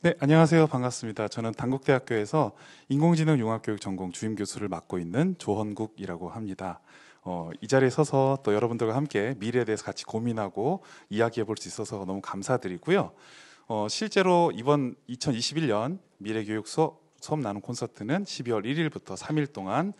네, 안녕하세요. 반갑습니다. 저는 단국대학교에서 인공지능 융합교육 전공 주임 교수를 맡고 있는 조헌국이라고 합니다. 이 자리에 서서 또 여러분들과 함께 미래에 대해서 같이 고민하고 이야기해 볼 수 있어서 너무 감사드리고요. 실제로 이번 2021년 미래교육 수업 나눔 콘서트는 12월 1일부터 3일 동안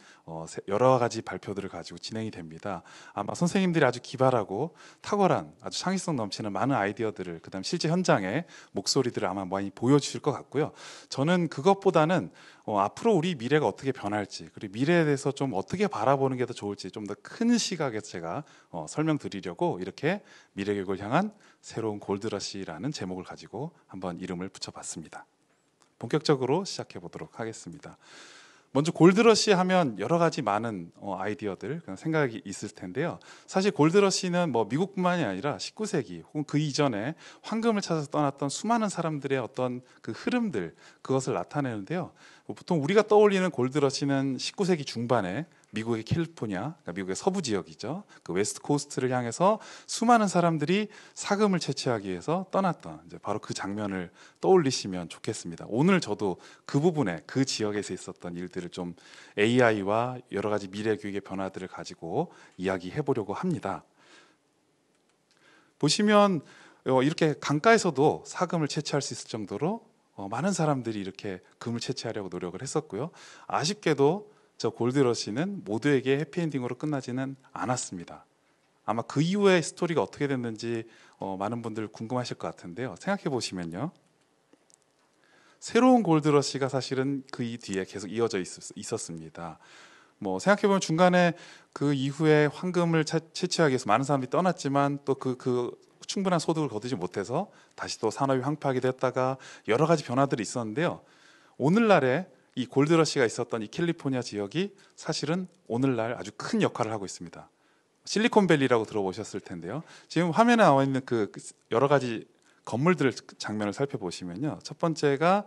여러 가지 발표들을 가지고 진행이 됩니다. 아마 선생님들이 아주 기발하고 탁월한 아주 창의성 넘치는 많은 아이디어들을 그다음 실제 현장의 목소리들을 아마 많이 보여주실 것 같고요. 저는 그것보다는 앞으로 우리 미래가 어떻게 변할지 그리고 미래에 대해서 좀 어떻게 바라보는 게 더 좋을지 좀 더 큰 시각에서 제가 설명드리려고 이렇게 미래교육을 향한 새로운 골드러시라는 제목을 가지고 한번 이름을 붙여봤습니다. 본격적으로 시작해 보도록 하겠습니다. 먼저 골드러시 하면 여러 가지 많은 아이디어들, 생각이 있을 텐데요. 사실 골드러시는 뭐 미국뿐만이 아니라 19세기 혹은 그 이전에 황금을 찾아서 떠났던 수많은 사람들의 어떤 그 흐름들, 그것을 나타내는데요. 보통 우리가 떠올리는 골드러시는 19세기 중반에 미국의 캘리포니아, 그러니까 미국의 서부 지역이죠. 그 웨스트 코스트를 향해서 수많은 사람들이 사금을 채취하기 위해서 떠났던 이제 바로 그 장면을 떠올리시면 좋겠습니다. 오늘 저도 그 부분에 그 지역에서 있었던 일들을 좀 AI와 여러 가지 미래 교육의 변화들을 가지고 이야기해 보려고 합니다. 보시면 이렇게 강가에서도 사금을 채취할 수 있을 정도로 많은 사람들이 이렇게 금을 채취하려고 노력을 했었고요. 아쉽게도 저 골드러시는 모두에게 해피엔딩으로 끝나지는 않았습니다. 아마 그 이후의 스토리가 어떻게 됐는지 많은 분들 궁금하실 것 같은데요. 생각해 보시면요. 새로운 골드러시가 사실은 그 뒤에 계속 이어져 있었습니다. 뭐 생각해보면 중간에 그 이후에 황금을 채취하기 위해서 많은 사람들이 떠났지만 또 그 충분한 소득을 거두지 못해서 다시 또 산업이 황폐하게 됐다가 여러 가지 변화들이 있었는데요. 오늘날에 이 골드러시가 있었던 이 캘리포니아 지역이 사실은 오늘날 아주 큰 역할을 하고 있습니다. 실리콘밸리라고 들어보셨을 텐데요. 지금 화면에 나와 있는 그 여러 가지 건물들 장면을 살펴보시면요. 첫 번째가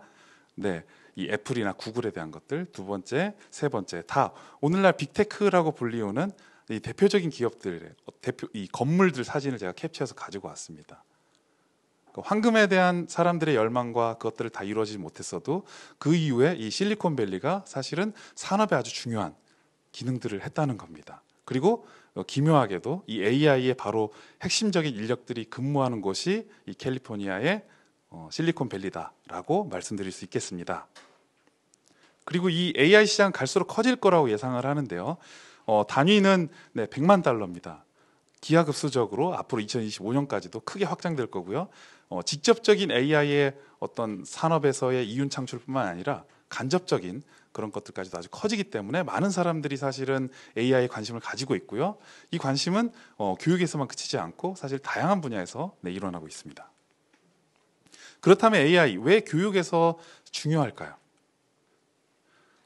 이 애플이나 구글에 대한 것들, 두 번째, 세 번째 다 오늘날 빅테크라고 불리우는 이 대표적인 기업들의 이 건물들 사진을 제가 캡처해서 가지고 왔습니다. 황금에 대한 사람들의 열망과 그것들을 다 이루어지지 못했어도 그 이후에 이 실리콘밸리가 사실은 산업에 아주 중요한 기능들을 했다는 겁니다. 그리고 기묘하게도 이 AI의 바로 핵심적인 인력들이 근무하는 곳이 이 캘리포니아의 실리콘밸리다라고 말씀드릴 수 있겠습니다. 그리고 이 AI 시장 갈수록 커질 거라고 예상을 하는데요. 단위는 100만 달러입니다. 기하급수적으로 앞으로 2025년까지도 크게 확장될 거고요. 직접적인 AI의 어떤 산업에서의 이윤 창출뿐만 아니라 간접적인 그런 것들까지도 아주 커지기 때문에 많은 사람들이 사실은 AI에 관심을 가지고 있고요. 이 관심은 교육에서만 그치지 않고 사실 다양한 분야에서 일어나고 있습니다. 그렇다면 AI, 왜 교육에서 중요할까요?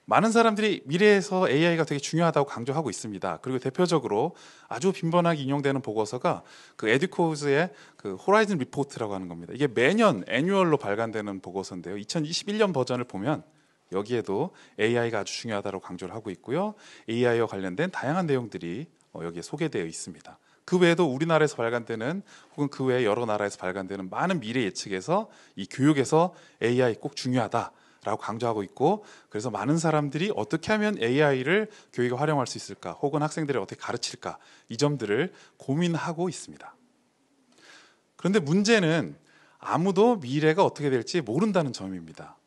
많은 사람들이 미래에서 AI가 되게 중요하다고 강조하고 있습니다. 그리고 대표적으로 아주 빈번하게 인용되는 보고서가 그 에듀코즈의 그 호라이즌 리포트라고 하는 겁니다. 이게 매년 애뉴얼로 발간되는 보고서인데요. 2021년 버전을 보면 여기에도 AI가 아주 중요하다고 강조를 하고 있고요. AI와 관련된 다양한 내용들이 여기에 소개되어 있습니다. 그 외에도 우리나라에서 발간되는 혹은 그 외에 여러 나라에서 발간되는 많은 미래 예측에서 이 교육에서 AI 꼭 중요하다 라고 강조하고 있고, 그래서 많은 사람들이 어떻게 하면 AI를 교육에 활용할 수 있을까, 혹은 학생들을 어떻게 가르칠까, 이 점들을 고민하고 있습니다. 그런데 문제는 아무도 미래가 어떻게 될지 모른다는 점입니다.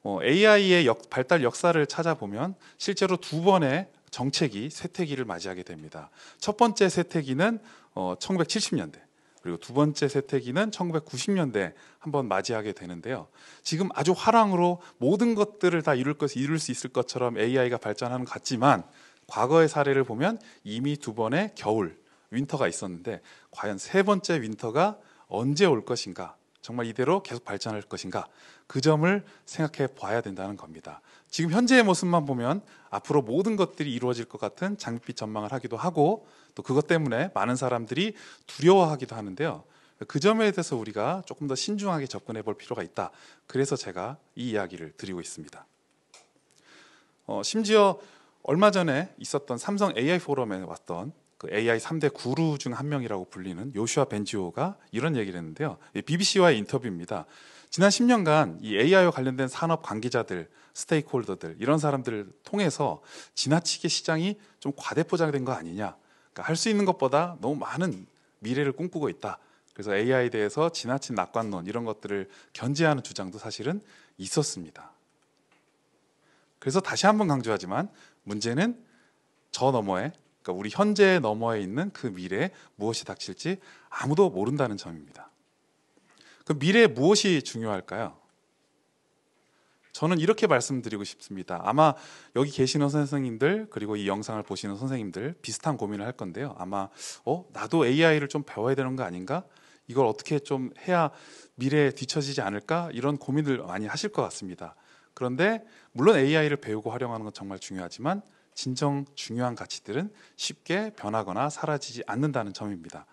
AI의 발달 역사를 찾아보면 실제로 두 번의 정체기, 쇠퇴기를 맞이하게 됩니다. 첫 번째 쇠퇴기는 1970년대, 그리고 두 번째 쇠퇴기는 1990년대 한번 맞이하게 되는데요. 지금 아주 화랑으로 모든 것들을 다 이룰 수 있을 것처럼 AI가 발전하는 것 같지만, 과거의 사례를 보면 이미 두 번의 겨울, 윈터가 있었는데 과연 세 번째 윈터가 언제 올 것인가, 정말 이대로 계속 발전할 것인가, 그 점을 생각해 봐야 된다는 겁니다. 지금 현재의 모습만 보면 앞으로 모든 것들이 이루어질 것 같은 장밋빛 전망을 하기도 하고, 또 그것 때문에 많은 사람들이 두려워하기도 하는데요. 그 점에 대해서 우리가 조금 더 신중하게 접근해 볼 필요가 있다. 그래서 제가 이 이야기를 드리고 있습니다. 심지어 얼마 전에 있었던 삼성 AI 포럼에 왔던 그 AI 3대 구루 중 한 명이라고 불리는 요슈아 벤지오가 이런 얘기를 했는데요. BBC와의 인터뷰입니다. 지난 10년간 이 AI와 관련된 산업 관계자들, 스테이크홀더들 이런 사람들을 통해서 지나치게 시장이 좀 과대포장된 거 아니냐. 그러니까 할 수 있는 것보다 너무 많은 미래를 꿈꾸고 있다. 그래서 AI에 대해서 지나친 낙관론 이런 것들을 견제하는 주장도 사실은 있었습니다. 그래서 다시 한번 강조하지만 문제는 저 너머에, 그러니까 우리 현재 너머에 있는 그 미래에 무엇이 닥칠지 아무도 모른다는 점입니다. 그 미래에 무엇이 중요할까요? 저는 이렇게 말씀드리고 싶습니다. 아마 여기 계시는 선생님들 그리고 이 영상을 보시는 선생님들 비슷한 고민을 할 건데요. 아마 나도 AI를 좀 배워야 되는 거 아닌가? 이걸 어떻게 좀 해야 미래에 뒤처지지 않을까? 이런 고민을 많이 하실 것 같습니다. 그런데 물론 AI를 배우고 활용하는 건 정말 중요하지만 진정 중요한 가치들은 쉽게 변하거나 사라지지 않는다는 점입니다.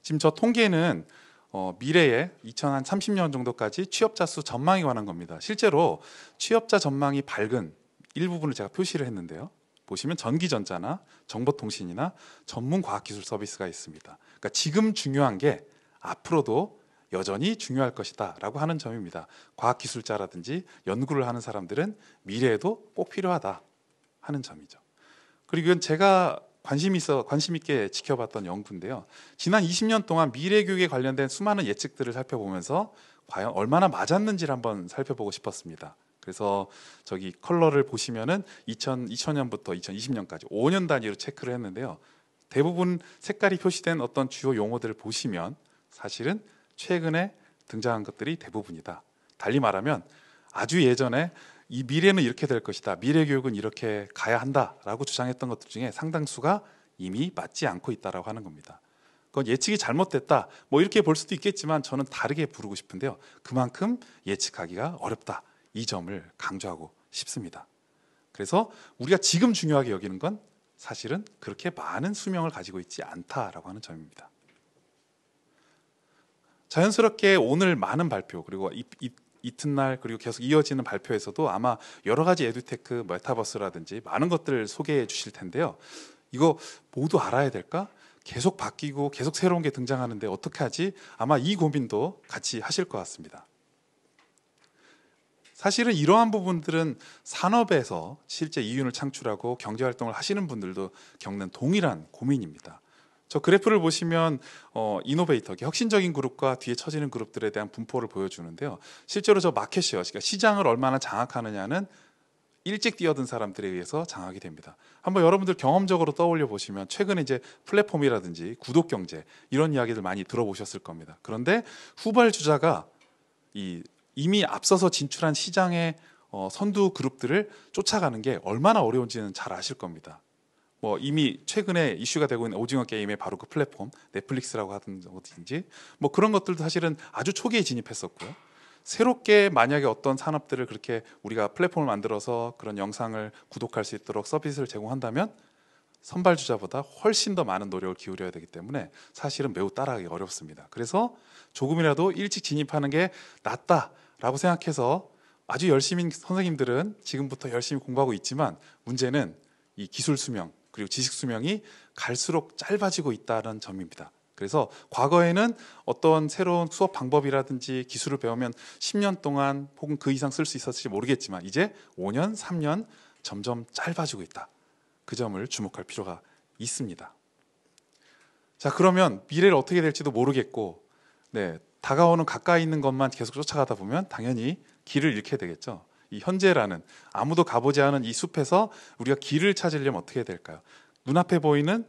지금 저 통계는 미래에 2030년 정도까지 취업자 수 전망에 관한 겁니다. 실제로 취업자 전망이 밝은 일부분을 제가 표시를 했는데요. 보시면 전기전자나 정보통신이나 전문과학기술 서비스가 있습니다. 그러니까 지금 중요한 게 앞으로도 여전히 중요할 것이다 라고 하는 점입니다. 과학기술자라든지 연구를 하는 사람들은 미래에도 꼭 필요하다 하는 점이죠. 그리고 이건 제가 관심 있게 지켜봤던 연구인데요. 지난 20년 동안 미래 교육에 관련된 수많은 예측들을 살펴보면서 과연 얼마나 맞았는지를 한번 살펴보고 싶었습니다. 그래서 저기 컬러를 보시면은 2000년부터 2020년까지 5년 단위로 체크를 했는데요. 대부분 색깔이 표시된 어떤 주요 용어들을 보시면 사실은 최근에 등장한 것들이 대부분이다. 달리 말하면 아주 예전에 이 미래는 이렇게 될 것이다. 미래 교육은 이렇게 가야 한다라고 주장했던 것들 중에 상당수가 이미 맞지 않고 있다라고 하는 겁니다. 그건 예측이 잘못됐다. 뭐 이렇게 볼 수도 있겠지만 저는 다르게 부르고 싶은데요. 그만큼 예측하기가 어렵다. 이 점을 강조하고 싶습니다. 그래서 우리가 지금 중요하게 여기는 건 사실은 그렇게 많은 수명을 가지고 있지 않다라고 하는 점입니다. 자연스럽게 오늘 많은 발표 그리고 이튿날 그리고 계속 이어지는 발표에서도 아마 여러 가지 에듀테크, 메타버스라든지 많은 것들을 소개해 주실 텐데요. 이거 모두 알아야 될까? 계속 바뀌고 계속 새로운 게 등장하는데 어떻게 하지? 아마 이 고민도 같이 하실 것 같습니다. 사실은 이러한 부분들은 산업에서 실제 이윤을 창출하고 경제활동을 하시는 분들도 겪는 동일한 고민입니다. 저 그래프를 보시면 이노베이터, 혁신적인 그룹과 뒤에 처지는 그룹들에 대한 분포를 보여주는데요. 실제로 저 마켓쉐어, 그러니까 시장을 얼마나 장악하느냐는 일찍 뛰어든 사람들에 의해서 장악이 됩니다. 한번 여러분들 경험적으로 떠올려 보시면 최근에 이제 플랫폼이라든지 구독 경제 이런 이야기들 많이 들어보셨을 겁니다. 그런데 후발주자가 이미 앞서서 진출한 시장의 선두 그룹들을 쫓아가는 게 얼마나 어려운지는 잘 아실 겁니다. 뭐 이미 최근에 이슈가 되고 있는 오징어 게임의 바로 그 플랫폼 넷플릭스라고 하든지 뭐 그런 것들도 사실은 아주 초기에 진입했었고요. 새롭게 만약에 어떤 산업들을 그렇게 우리가 플랫폼을 만들어서 그런 영상을 구독할 수 있도록 서비스를 제공한다면 선발주자보다 훨씬 더 많은 노력을 기울여야 되기 때문에 사실은 매우 따라가기 어렵습니다. 그래서 조금이라도 일찍 진입하는 게 낫다라고 생각해서 아주 열심인 선생님들은 지금부터 열심히 공부하고 있지만 문제는 이 기술 수명 그리고 지식 수명이 갈수록 짧아지고 있다는 점입니다. 그래서 과거에는 어떤 새로운 수업 방법이라든지 기술을 배우면 10년 동안 혹은 그 이상 쓸 수 있었을지 모르겠지만 이제 5년, 3년 점점 짧아지고 있다. 그 점을 주목할 필요가 있습니다. 자, 그러면 미래를 어떻게 될지도 모르겠고 다가오는 가까이 있는 것만 계속 쫓아가다 보면 당연히 길을 잃게 되겠죠. 이 현재라는 아무도 가보지 않은 이 숲에서 우리가 길을 찾으려면 어떻게 해야 될까요? 눈앞에 보이는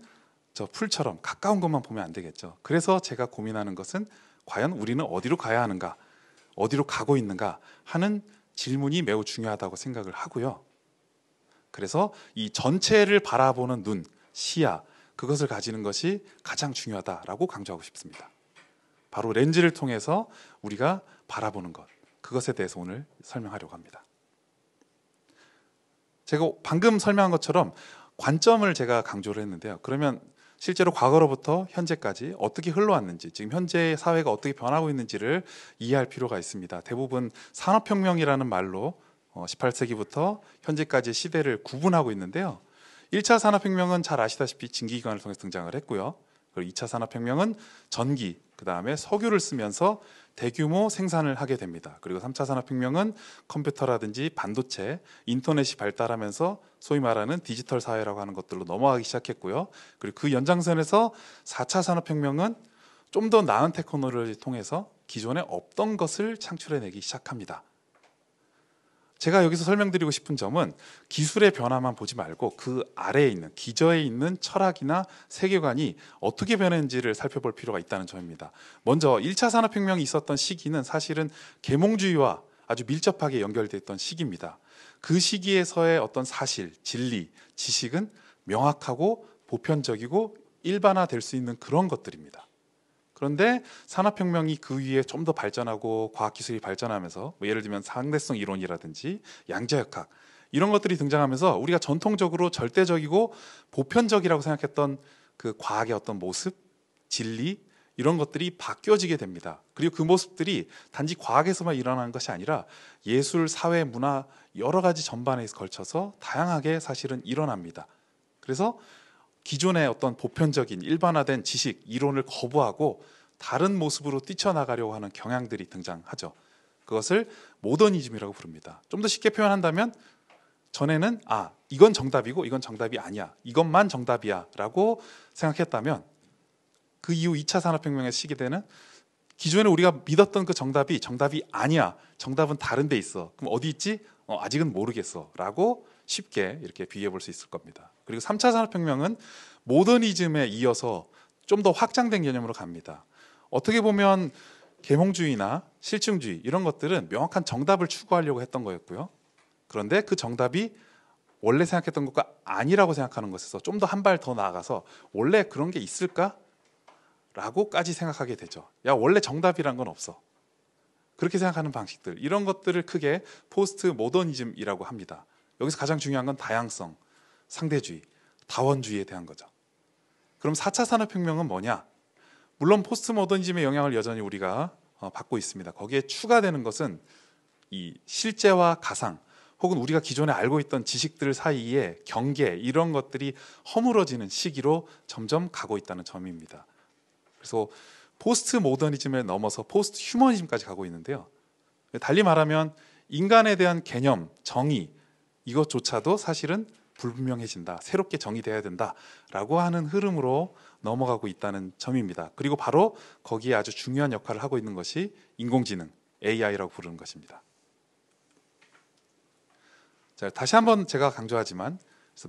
저 풀처럼 가까운 것만 보면 안 되겠죠. 그래서 제가 고민하는 것은 과연 우리는 어디로 가야 하는가, 어디로 가고 있는가 하는 질문이 매우 중요하다고 생각을 하고요. 그래서 이 전체를 바라보는 눈, 시야, 그것을 가지는 것이 가장 중요하다라고 강조하고 싶습니다. 바로 렌즈를 통해서 우리가 바라보는 것, 그것에 대해서 오늘 설명하려고 합니다. 제가 방금 설명한 것처럼 관점을 제가 강조를 했는데요. 그러면 실제로 과거로부터 현재까지 어떻게 흘러왔는지, 지금 현재 사회가 어떻게 변하고 있는지를 이해할 필요가 있습니다. 대부분 산업혁명이라는 말로 18세기부터 현재까지 시대를 구분하고 있는데요. 1차 산업혁명은 잘 아시다시피 증기기관을 통해서 등장을 했고요. 그리고 2차 산업혁명은 전기, 그 다음에 석유를 쓰면서 대규모 생산을 하게 됩니다. 그리고 3차 산업혁명은 컴퓨터라든지 반도체, 인터넷이 발달하면서 소위 말하는 디지털 사회라고 하는 것들로 넘어가기 시작했고요. 그리고 그 연장선에서 4차 산업혁명은 좀 더 나은 테크놀로지를 통해서 기존에 없던 것을 창출해내기 시작합니다. 제가 여기서 설명드리고 싶은 점은 기술의 변화만 보지 말고 그 아래에 있는, 기저에 있는 철학이나 세계관이 어떻게 변했는지를 살펴볼 필요가 있다는 점입니다. 먼저 1차 산업혁명이 있었던 시기는 사실은 계몽주의와 아주 밀접하게 연결되어 있던 시기입니다. 그 시기에서의 어떤 사실, 진리, 지식은 명확하고 보편적이고 일반화될 수 있는 그런 것들입니다. 그런데 산업혁명이 그 위에 좀 더 발전하고 과학기술이 발전하면서 예를 들면 상대성 이론이라든지 양자역학 이런 것들이 등장하면서 우리가 전통적으로 절대적이고 보편적이라고 생각했던 그 과학의 어떤 모습, 진리 이런 것들이 바뀌어지게 됩니다. 그리고 그 모습들이 단지 과학에서만 일어나는 것이 아니라 예술, 사회, 문화 여러 가지 전반에 걸쳐서 다양하게 사실은 일어납니다. 그래서 기존의 어떤 보편적인 일반화된 지식, 이론을 거부하고 다른 모습으로 뛰쳐나가려고 하는 경향들이 등장하죠. 그것을 모더니즘이라고 부릅니다. 좀 더 쉽게 표현한다면 전에는 이건 정답이고 이건 정답이 아니야, 이것만 정답이야 라고 생각했다면 그 이후 2차 산업혁명의 시기대는 기존에 우리가 믿었던 그 정답이 아니야, 정답은 다른 데 있어, 그럼 어디 있지? 아직은 모르겠어 라고 쉽게 이렇게 비교해 볼 수 있을 겁니다. 그리고 3차 산업혁명은 모더니즘에 이어서 좀 더 확장된 개념으로 갑니다. 어떻게 보면 계몽주의나 실증주의 이런 것들은 명확한 정답을 추구하려고 했던 거였고요. 그런데 그 정답이 원래 생각했던 것과 아니라고 생각하는 것에서 좀 더 한 발 더 나아가서 원래 그런 게 있을까? 라고까지 생각하게 되죠. 야, 원래 정답이란 건 없어. 그렇게 생각하는 방식들, 이런 것들을 크게 포스트 모더니즘이라고 합니다. 여기서 가장 중요한 건 다양성, 상대주의, 다원주의에 대한 거죠. 그럼 4차 산업혁명은 뭐냐? 물론 포스트 모더니즘의 영향을 여전히 우리가 받고 있습니다. 거기에 추가되는 것은 이 실제와 가상 혹은 우리가 기존에 알고 있던 지식들 사이의 경계, 이런 것들이 허물어지는 시기로 점점 가고 있다는 점입니다. 그래서 포스트 모더니즘을 넘어서 포스트 휴머니즘까지 가고 있는데요. 달리 말하면 인간에 대한 개념, 정의 이것조차도 사실은 불분명해진다, 새롭게 정의돼야 된다라고 하는 흐름으로 넘어가고 있다는 점입니다. 그리고 바로 거기에 아주 중요한 역할을 하고 있는 것이 인공지능, AI라고 부르는 것입니다. 자, 다시 한번 제가 강조하지만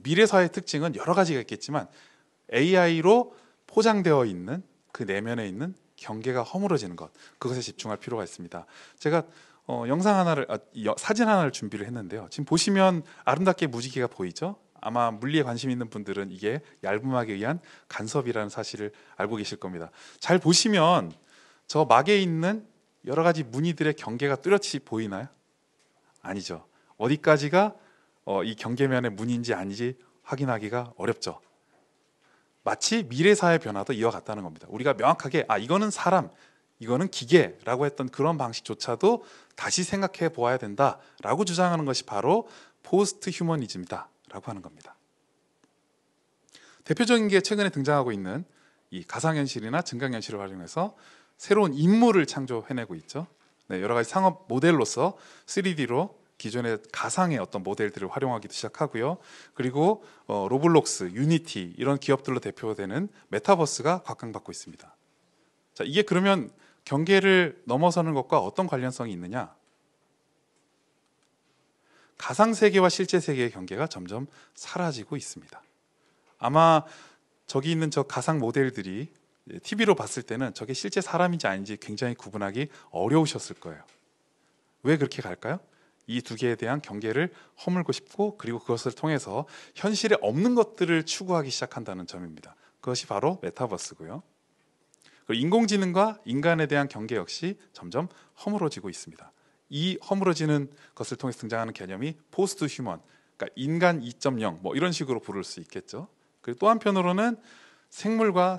미래 사회의 특징은 여러 가지가 있겠지만 AI로 포장되어 있는 그 내면에 있는 경계가 허물어지는 것, 그것에 집중할 필요가 있습니다. 제가 사진 하나를 준비를 했는데요. 지금 보시면 아름답게 무지개가 보이죠? 아마 물리에 관심 있는 분들은 이게 얇음막에 의한 간섭이라는 사실을 알고 계실 겁니다. 잘 보시면 저 막에 있는 여러 가지 무늬들의 경계가 뚜렷이 보이나요? 아니죠. 어디까지가 이 경계면의 무늬인지 아닌지 확인하기가 어렵죠. 마치 미래사회 변화도 이와 같다는 겁니다. 우리가 명확하게 이거는 사람, 이거는 기계라고 했던 그런 방식조차도 다시 생각해 보아야 된다라고 주장하는 것이 바로 포스트 휴머니즘이다라고 하는 겁니다. 대표적인 게 최근에 등장하고 있는 이 가상현실이나 증강현실을 활용해서 새로운 인물을 창조해내고 있죠. 네, 여러 가지 상업 모델로서 3D로 기존의 가상의 어떤 모델들을 활용하기도 시작하고요. 그리고 로블록스, 유니티 이런 기업들로 대표되는 메타버스가 각광받고 있습니다. 자, 이게 그러면 경계를 넘어서는 것과 어떤 관련성이 있느냐? 가상 세계와 실제 세계의 경계가 점점 사라지고 있습니다. 아마 저기 있는 저 가상 모델들이 TV로 봤을 때는 저게 실제 사람인지 아닌지 굉장히 구분하기 어려우셨을 거예요. 왜 그렇게 갈까요? 이 두 개에 대한 경계를 허물고 싶고 그리고 그것을 통해서 현실에 없는 것들을 추구하기 시작한다는 점입니다. 그것이 바로 메타버스고요. 그리고 인공지능과 인간에 대한 경계 역시 점점 허물어지고 있습니다. 이 허물어지는 것을 통해서 등장하는 개념이 포스트 휴먼, 그러니까 인간 2.0 뭐 이런 식으로 부를 수 있겠죠. 그리고 또 한편으로는 생물과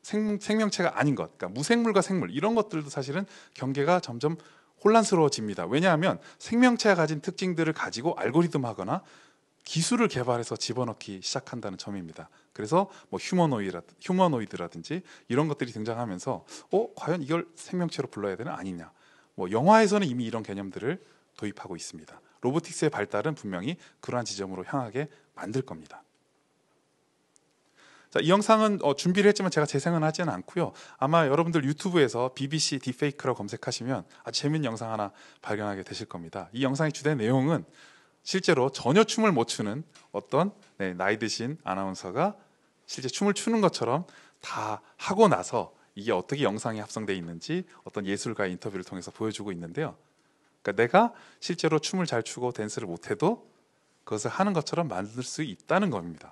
생명체가 아닌 것, 그러니까 무생물과 생물 이런 것들도 사실은 경계가 점점 혼란스러워집니다. 왜냐하면 생명체가 가진 특징들을 가지고 알고리즘하거나 기술을 개발해서 집어넣기 시작한다는 점입니다. 그래서 뭐 휴머노이드라든지 이런 것들이 등장하면서 과연 이걸 생명체로 불러야 되는 아니냐. 뭐 영화에서는 이미 이런 개념들을 도입하고 있습니다. 로보틱스의 발달은 분명히 그러한 지점으로 향하게 만들 겁니다. 자, 이 영상은 준비를 했지만 제가 재생은 하지는 않고요. 아마 여러분들 유튜브에서 BBC 딥페이크라고 검색하시면 아주 재밌는 영상 하나 발견하게 되실 겁니다. 이 영상의 주된 내용은 실제로 전혀 춤을 못 추는 어떤 나이 드신 아나운서가 실제 춤을 추는 것처럼 다 하고 나서 이게 어떻게 영상에 합성되어 있는지 어떤 예술가의 인터뷰를 통해서 보여주고 있는데요. 그러니까 내가 실제로 춤을 잘 추고 댄스를 못해도 그것을 하는 것처럼 만들 수 있다는 겁니다.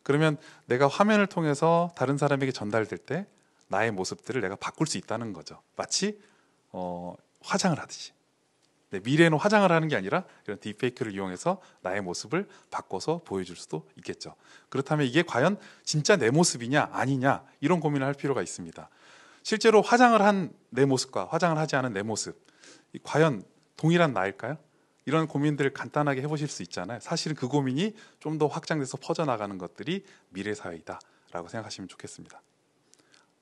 그러면 내가 화면을 통해서 다른 사람에게 전달될 때 나의 모습들을 내가 바꿀 수 있다는 거죠. 마치 화장을 하듯이. 미래에는 화장을 하는 게 아니라 이런 딥페이크를 이용해서 나의 모습을 바꿔서 보여줄 수도 있겠죠. 그렇다면 이게 과연 진짜 내 모습이냐 아니냐 이런 고민을 할 필요가 있습니다. 실제로 화장을 한 내 모습과 화장을 하지 않은 내 모습 과연 동일한 나일까요? 이런 고민들을 간단하게 해보실 수 있잖아요. 사실은 그 고민이 좀 더 확장돼서 퍼져나가는 것들이 미래 사회이다 라고 생각하시면 좋겠습니다.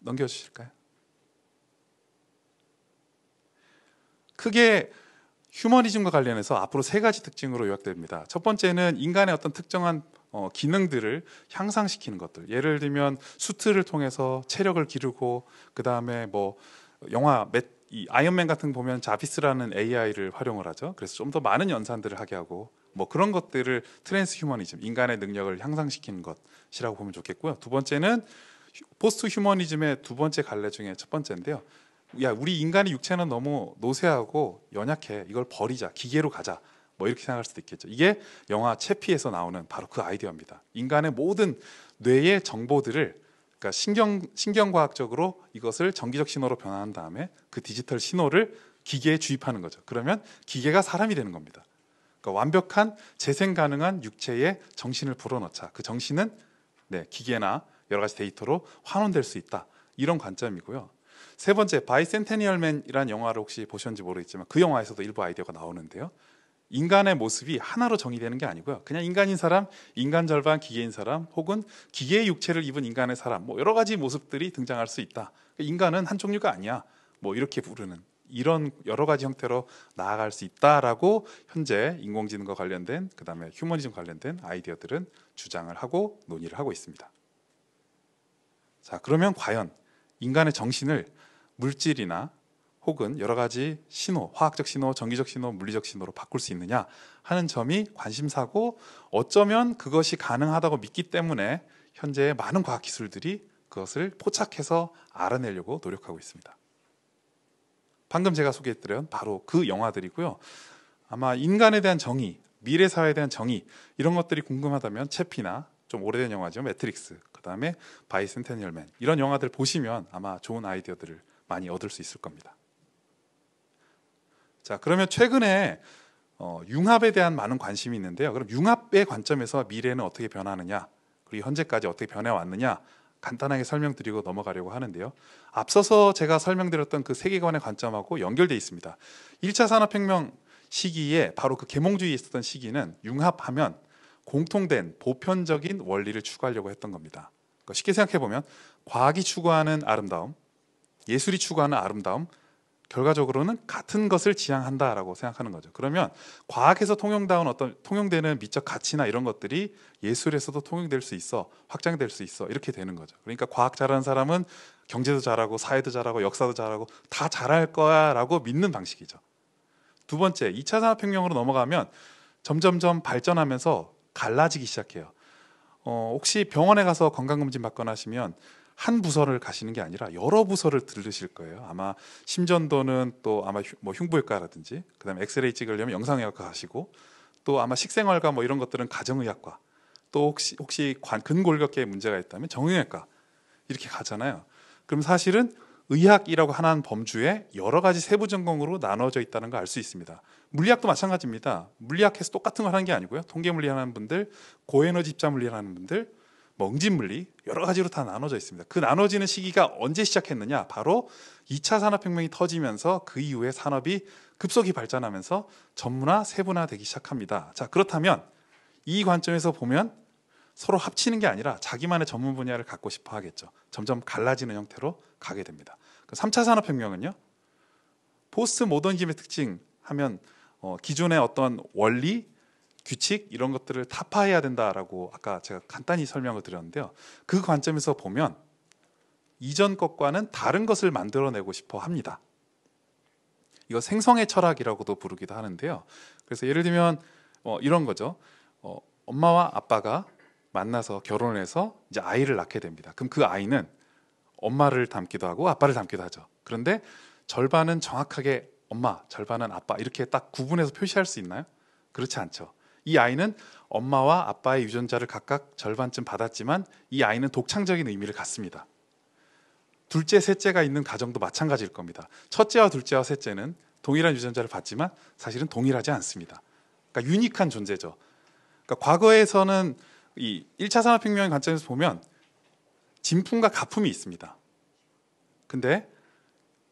넘겨주실까요? 크게 휴머니즘과 관련해서 앞으로 3가지 특징으로 요약됩니다. 첫 번째는 인간의 어떤 특정한 기능들을 향상시키는 것들. 예를 들면 수트를 통해서 체력을 기르고 그 다음에 뭐 영화 이 아이언맨 같은 거 보면 자비스라는 AI를 활용을 하죠. 그래서 좀 더 많은 연산들을 하게 하고 뭐 그런 것들을 트랜스 휴머니즘, 인간의 능력을 향상시키는 것이라고 보면 좋겠고요. 두 번째는 포스트 휴머니즘의 두 번째 갈래 중에 첫 번째인데요. 야, 우리 인간의 육체는 너무 노쇠하고 연약해. 이걸 버리자. 기계로 가자. 뭐 이렇게 생각할 수도 있겠죠. 이게 영화 채피에서 나오는 바로 그 아이디어입니다. 인간의 모든 뇌의 정보들을 그러니까 신경과학적으로 이것을 전기적 신호로 변환한 다음에 그 디지털 신호를 기계에 주입하는 거죠. 그러면 기계가 사람이 되는 겁니다. 그러니까 완벽한 재생 가능한 육체에 정신을 불어넣자. 그 정신은 기계나 여러 가지 데이터로 환원될 수 있다. 이런 관점이고요. 세 번째, 바이센테니얼맨이라는 영화를 혹시 보셨는지 모르겠지만 그 영화에서도 일부 아이디어가 나오는데요. 인간의 모습이 하나로 정의되는 게 아니고요. 그냥 인간인 사람, 인간 절반, 기계인 사람, 혹은 기계의 육체를 입은 인간의 사람, 뭐 여러 가지 모습들이 등장할 수 있다. 인간은 한 종류가 아니야. 뭐 이렇게 부르는 이런 여러 가지 형태로 나아갈 수 있다라고 현재 인공지능과 관련된 그다음에 휴머니즘 관련된 아이디어들은 주장을 하고 논의를 하고 있습니다. 자, 그러면 과연 인간의 정신을 물질이나 혹은 여러 가지 신호, 화학적 신호, 전기적 신호, 물리적 신호로 바꿀 수 있느냐 하는 점이 관심사고 어쩌면 그것이 가능하다고 믿기 때문에 현재 많은 과학기술들이 그것을 포착해서 알아내려고 노력하고 있습니다. 방금 제가 소개해드린 바로 그 영화들이고요. 아마 인간에 대한 정의, 미래 사회에 대한 정의 이런 것들이 궁금하다면 채피나 좀 오래된 영화죠. 매트릭스, 그 다음에 바이센테니얼맨 이런 영화들 보시면 아마 좋은 아이디어들을 많이 얻을 수 있을 겁니다. 자, 그러면 최근에 융합에 대한 많은 관심이 있는데요. 그럼 융합의 관점에서 미래는 어떻게 변하느냐, 그리고 현재까지 어떻게 변해왔느냐 간단하게 설명드리고 넘어가려고 하는데요. 앞서서 제가 설명드렸던 그 세계관의 관점하고 연결되어 있습니다. 1차 산업혁명 시기에 바로 그 계몽주의에 있었던 시기는 융합하면 공통된 보편적인 원리를 추구하려고 했던 겁니다. 그러니까 쉽게 생각해보면 과학이 추구하는 아름다움, 예술이 추구하는 아름다움, 결과적으로는 같은 것을 지향한다라고 생각하는 거죠. 그러면 과학에서 통용되는 미적 가치나 이런 것들이 예술에서도 통용될 수 있어, 확장될 수 있어 이렇게 되는 거죠. 그러니까 과학 잘하는 사람은 경제도 잘하고 사회도 잘하고 역사도 잘하고 다 잘할 거야라고 믿는 방식이죠. 두 번째, 2차 산업혁명으로 넘어가면 점점점 발전하면서 갈라지기 시작해요. 혹시 병원에 가서 건강검진 받거나 하시면 한 부서를 가시는 게 아니라 여러 부서를 들르실 거예요. 아마 심전도는 또 아마 흉부외과라든지 그다음에 엑스레이 찍으려면 영상의학과 가시고 또 아마 식생활과 뭐 이런 것들은 가정의학과 또 혹시 근골격계에 문제가 있다면 정형외과 이렇게 가잖아요. 그럼 사실은 의학이라고 하는 범주에 여러 가지 세부 전공으로 나눠져 있다는 걸 알 수 있습니다. 물리학도 마찬가지입니다. 물리학에서 똑같은 걸 하는 게 아니고요. 통계물리 하는 분들, 고에너지 입자물리 하는 분들, 뭐 응집물리 여러 가지로 다 나눠져 있습니다. 그 나눠지는 시기가 언제 시작했느냐? 바로 2차 산업혁명이 터지면서 그 이후에 산업이 급속히 발전하면서 전문화, 세분화되기 시작합니다. 자, 그렇다면 이 관점에서 보면 서로 합치는 게 아니라 자기만의 전문 분야를 갖고 싶어 하겠죠. 점점 갈라지는 형태로 가게 됩니다. 3차 산업혁명은요, 포스트 모더니즘의 특징 하면 기존의 어떤 원리, 규칙 이런 것들을 타파해야 된다라고 아까 제가 간단히 설명을 드렸는데요. 그 관점에서 보면 이전 것과는 다른 것을 만들어내고 싶어 합니다. 이거 생성의 철학이라고도 부르기도 하는데요. 그래서 예를 들면 이런 거죠. 엄마와 아빠가 만나서 결혼해서 이제 아이를 낳게 됩니다. 그럼 그 아이는 엄마를 닮기도 하고 아빠를 닮기도 하죠. 그런데 절반은 정확하게 엄마, 절반은 아빠 이렇게 딱 구분해서 표시할 수 있나요? 그렇지 않죠. 이 아이는 엄마와 아빠의 유전자를 각각 절반쯤 받았지만 이 아이는 독창적인 의미를 갖습니다. 둘째, 셋째가 있는 가정도 마찬가지일 겁니다. 첫째와 둘째와 셋째는 동일한 유전자를 받지만 사실은 동일하지 않습니다. 그러니까 유니크한 존재죠. 그러니까 과거에서는 이 1차 산업혁명의 관점에서 보면 진품과 가품이 있습니다. 근데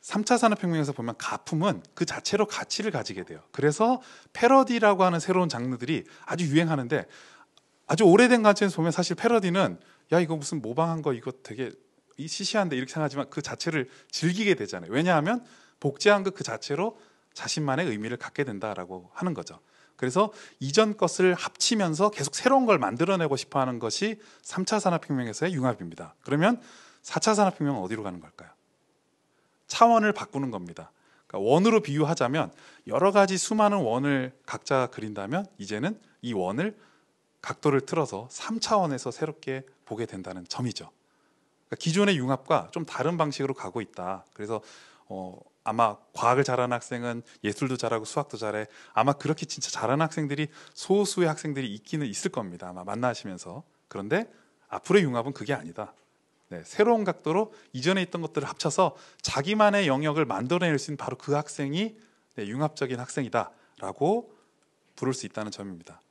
3차 산업혁명에서 보면 가품은 그 자체로 가치를 가지게 돼요. 그래서 패러디라고 하는 새로운 장르들이 아주 유행하는데, 아주 오래된 관점에서 보면 사실 패러디는 야 이거 무슨 모방한 거 이거 되게 시시한데 이렇게 생각하지만 그 자체를 즐기게 되잖아요. 왜냐하면 복제한 것 그 자체로 자신만의 의미를 갖게 된다라고 하는 거죠. 그래서 이전 것을 합치면서 계속 새로운 걸 만들어내고 싶어하는 것이 3차 산업혁명에서의 융합입니다. 그러면 4차 산업혁명은 어디로 가는 걸까요? 차원을 바꾸는 겁니다. 그러니까 원으로 비유하자면 여러 가지 수많은 원을 각자 그린다면 이제는 이 원을 각도를 틀어서 3차원에서 새롭게 보게 된다는 점이죠. 그러니까 기존의 융합과 좀 다른 방식으로 가고 있다. 그래서 아마 과학을 잘하는 학생은 예술도 잘하고 수학도 잘해. 아마 그렇게 진짜 잘하는 학생들이 소수의 학생들이 있기는 있을 겁니다. 아마 만나시면서. 그런데 앞으로의 융합은 그게 아니다. 네, 새로운 각도로 이전에 있던 것들을 합쳐서 자기만의 영역을 만들어낼 수 있는 바로 그 학생이 융합적인 학생이다라고 부를 수 있다는 점입니다.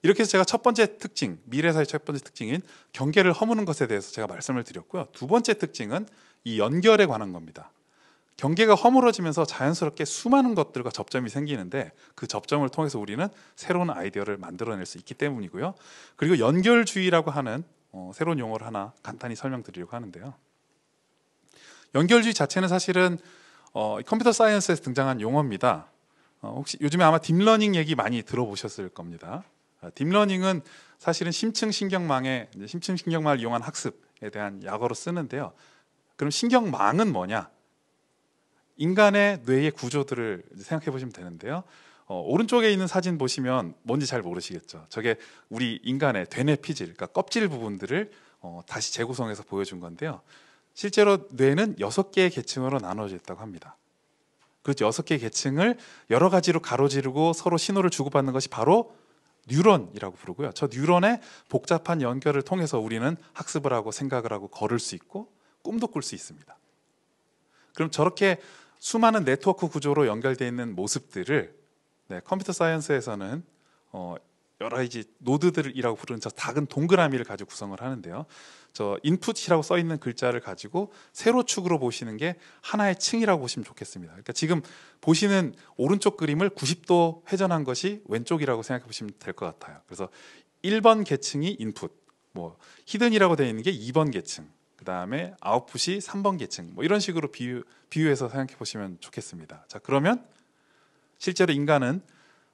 이렇게 해서 제가 첫 번째 특징, 미래사의 첫 번째 특징인 경계를 허무는 것에 대해서 제가 말씀을 드렸고요. 두 번째 특징은 이 연결에 관한 겁니다. 경계가 허물어지면서 자연스럽게 수많은 것들과 접점이 생기는데 그 접점을 통해서 우리는 새로운 아이디어를 만들어낼 수 있기 때문이고요. 그리고 연결주의라고 하는 새로운 용어를 하나 간단히 설명드리려고 하는데요. 연결주의 자체는 사실은 컴퓨터 사이언스에서 등장한 용어입니다. 혹시 요즘에 아마 딥러닝 얘기 많이 들어보셨을 겁니다. 딥러닝은 사실은 심층 신경망을 이용한 학습에 대한 약어로 쓰는데요. 그럼 신경망은 뭐냐? 인간의 뇌의 구조들을 생각해 보시면 되는데요. 오른쪽에 있는 사진 보시면 뭔지 잘 모르시겠죠. 저게 우리 인간의 되뇌 피질, 그러니까 껍질 부분들을 다시 재구성해서 보여준 건데요. 실제로 뇌는 6개의 계층으로 나눠져 있다고 합니다. 그 6개의 계층을 여러 가지로 가로지르고 서로 신호를 주고받는 것이 바로 뉴런이라고 부르고요. 저 뉴런의 복잡한 연결을 통해서 우리는 학습을 하고 생각을 하고 걸을 수 있고 꿈도 꿀 수 있습니다. 그럼 저렇게 수많은 네트워크 구조로 연결되어 있는 모습들을 컴퓨터 사이언스에서는 여러 가지 노드들이라고 부르는 저 작은 동그라미를 가지고 구성을 하는데요. 저 인풋이라고 써 있는 글자를 가지고 세로축으로 보시는 게 하나의 층이라고 보시면 좋겠습니다. 그러니까 지금 보시는 오른쪽 그림을 90도 회전한 것이 왼쪽이라고 생각해 보시면 될 것 같아요. 그래서 1번 계층이 인풋, 히든이라고 되어 있는 게 2번 계층, 그 다음에 아웃풋이 3번 계층, 이런 식으로 비유해서 생각해 보시면 좋겠습니다. 자, 그러면 실제로 인간은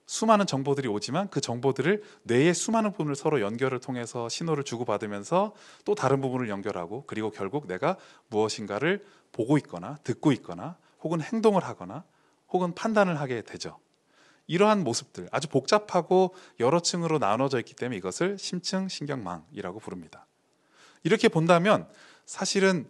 수많은 정보들이 오지만 그 정보들을 뇌의 수많은 부분을 서로 연결을 통해서 신호를 주고받으면서 또 다른 부분을 연결하고, 그리고 결국 내가 무엇인가를 보고 있거나 듣고 있거나 혹은 행동을 하거나 혹은 판단을 하게 되죠. 이러한 모습들, 아주 복잡하고 여러 층으로 나눠져 있기 때문에 이것을 심층 신경망이라고 부릅니다. 이렇게 본다면 사실은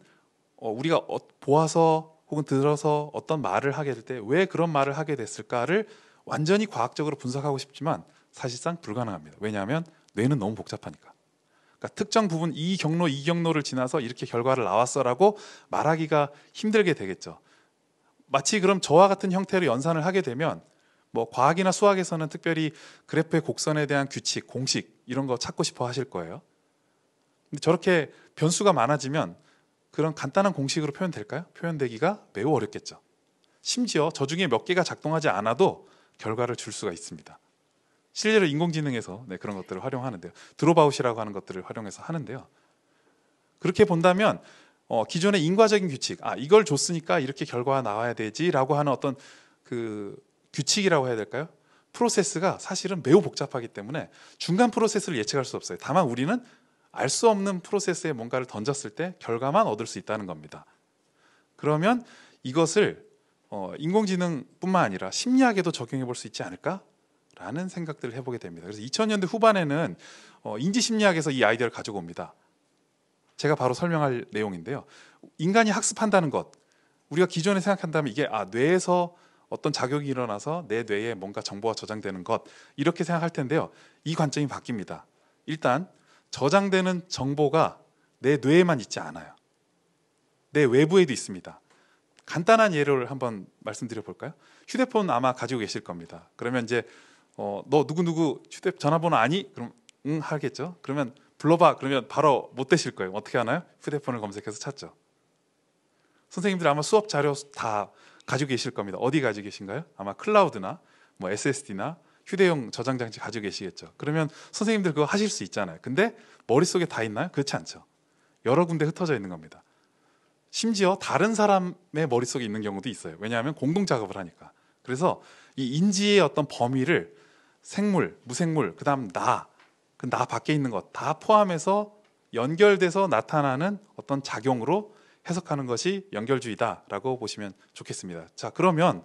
우리가 보아서 혹은 들어서 어떤 말을 하게 될 때 왜 그런 말을 하게 됐을까를 완전히 과학적으로 분석하고 싶지만 사실상 불가능합니다. 왜냐하면 뇌는 너무 복잡하니까. 그러니까 특정 부분 이 경로를 지나서 이렇게 결과를 나왔어라고 말하기가 힘들게 되겠죠. 마치 그럼 저와 같은 형태로 연산을 하게 되면 과학이나 수학에서는 특별히 그래프의 곡선에 대한 규칙, 공식 이런 거 찾고 싶어 하실 거예요. 근데 저렇게 변수가 많아지면 그런 간단한 공식으로 표현될까요? 표현되기가 매우 어렵겠죠. 심지어 저 중에 몇 개가 작동하지 않아도 결과를 줄 수가 있습니다. 실제로 인공지능에서 그런 것들을 활용하는데요. 드롭아웃이라고 하는 것들을 활용해서 하는데요. 그렇게 본다면 기존의 인과적인 규칙, 이걸 줬으니까 이렇게 결과가 나와야 되지라고 하는 어떤 그 규칙이라고 해야 될까요? 프로세스가 사실은 매우 복잡하기 때문에 중간 프로세스를 예측할 수 없어요. 다만 우리는 알 수 없는 프로세스에 뭔가를 던졌을 때 결과만 얻을 수 있다는 겁니다. 그러면 이것을 인공지능뿐만 아니라 심리학에도 적용해 볼 수 있지 않을까라는 생각들을 해보게 됩니다. 그래서 2000년대 후반에는 인지심리학에서 이 아이디어를 가지고 옵니다. 제가 바로 설명할 내용인데요. 인간이 학습한다는 것, 우리가 기존에 생각한다면 이게 뇌에서 어떤 작용이 일어나서 내 뇌에 뭔가 정보가 저장되는 것, 이렇게 생각할 텐데요. 이 관점이 바뀝니다. 일단 저장되는 정보가 내 뇌에만 있지 않아요. 내 외부에도 있습니다. 간단한 예를 한번 말씀드려 볼까요? 휴대폰 아마 가지고 계실 겁니다. 그러면 이제 너 누구누구 전화번호 아니? 그럼 응 하겠죠. 그러면 불러봐. 그러면 바로 못 되실 거예요. 어떻게 하나요? 휴대폰을 검색해서 찾죠. 선생님들 아마 수업 자료 다 가지고 계실 겁니다. 어디 가지고 계신가요? 아마 클라우드나 뭐 SSD나 휴대용 저장 장치 가지고 계시겠죠. 그러면 선생님들 그거 하실 수 있잖아요. 근데 머릿속에 다 있나요? 그렇지 않죠. 여러 군데 흩어져 있는 겁니다. 심지어 다른 사람의 머릿속에 있는 경우도 있어요. 왜냐하면 공동 작업을 하니까. 그래서 이 인지의 어떤 범위를 생물, 무생물, 그다음 나 밖에 있는 것 다 포함해서 연결돼서 나타나는 어떤 작용으로 해석하는 것이 연결주의다라고 보시면 좋겠습니다. 자, 그러면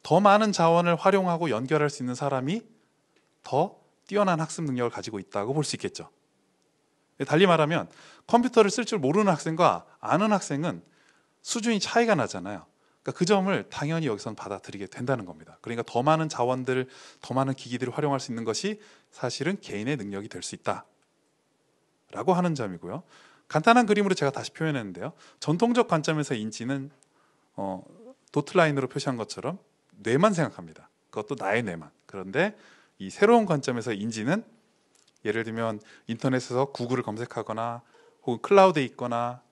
더 많은 자원을 활용하고 연결할 수 있는 사람이 더 뛰어난 학습 능력을 가지고 있다고 볼 수 있겠죠. 달리 말하면 컴퓨터를 쓸 줄 모르는 학생과 아는 학생은 수준이 차이가 나잖아요. 그러니까 그 점을 당연히 여기서는 받아들이게 된다는 겁니다. 그러니까 더 많은 자원들, 더 많은 기기들을 활용할 수 있는 것이 사실은 개인의 능력이 될 수 있다라고 하는 점이고요. 간단한 그림으로 제가 다시 표현했는데요. 전통적 관점에서 인지는 도트라인으로 표시한 것처럼 뇌만 생각합니다. 그것도 나의 뇌만. 그런데 이 새로운 관점에서 인지는 예를 들면 인터넷에서 구글을 검색하거나 혹은 클라우드에 있거나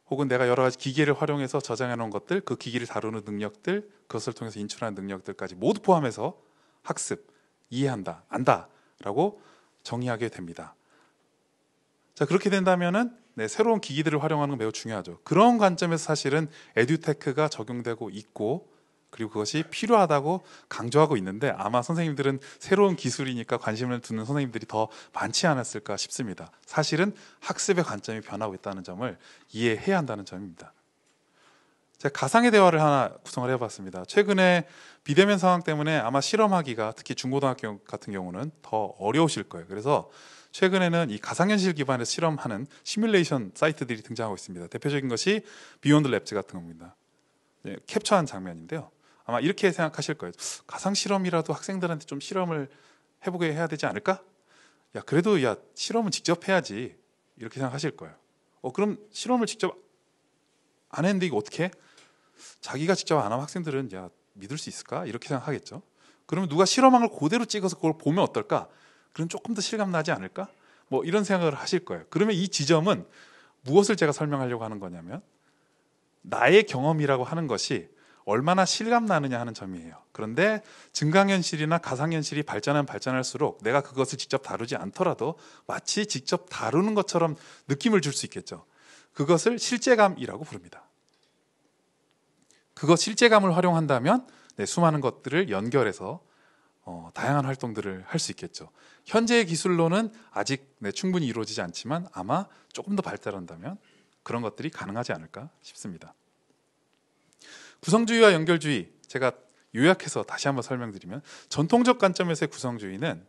혹은 내가 여러 가지 기계를 활용해서 저장해 놓은 것들, 그 기기를 다루는 능력들, 그것을 통해서 인출하는 능력들까지 모두 포함해서 학습, 이해한다, 안다라고 정의하게 됩니다. 자, 그렇게 된다면은 새로운 기기들을 활용하는 건 매우 중요하죠. 그런 관점에서 사실은 에듀테크가 적용되고 있고 그리고 그것이 필요하다고 강조하고 있는데 아마 선생님들은 새로운 기술이니까 관심을 두는 선생님들이 더 많지 않았을까 싶습니다. 사실은 학습의 관점이 변하고 있다는 점을 이해해야 한다는 점입니다. 제가 가상의 대화를 하나 구성을 해봤습니다. 최근에 비대면 상황 때문에 아마 실험하기가 특히 중고등학교 같은 경우는 더 어려우실 거예요. 그래서 최근에는 이 가상현실 기반에서 실험하는 시뮬레이션 사이트들이 등장하고 있습니다. 대표적인 것이 비욘드 랩즈 같은 겁니다. 캡처한 장면인데요. 아마 이렇게 생각하실 거예요. 가상 실험이라도 학생들한테 좀 실험을 해보게 해야 되지 않을까? 그래도 실험은 직접 해야지 이렇게 생각하실 거예요. 그럼 실험을 직접 안 했는데 이거 어떻게 해? 자기가 직접 안 하면 학생들은 믿을 수 있을까? 이렇게 생각하겠죠. 그러면 누가 실험한 걸 그대로 찍어서 그걸 보면 어떨까? 그럼 조금 더 실감 나지 않을까? 뭐 이런 생각을 하실 거예요. 그러면 이 지점은 무엇을 제가 설명하려고 하는 거냐면 나의 경험이라고 하는 것이 얼마나 실감 나느냐 하는 점이에요. 그런데 증강현실이나 가상현실이 발전할수록 내가 그것을 직접 다루지 않더라도 마치 직접 다루는 것처럼 느낌을 줄 수 있겠죠. 그것을 실제감이라고 부릅니다. 그것 실제감을 활용한다면 수많은 것들을 연결해서 다양한 활동들을 할 수 있겠죠. 현재의 기술로는 아직 충분히 이루어지지 않지만 아마 조금 더 발달한다면 그런 것들이 가능하지 않을까 싶습니다. 구성주의와 연결주의, 제가 요약해서 다시 한번 설명드리면 전통적 관점에서의 구성주의는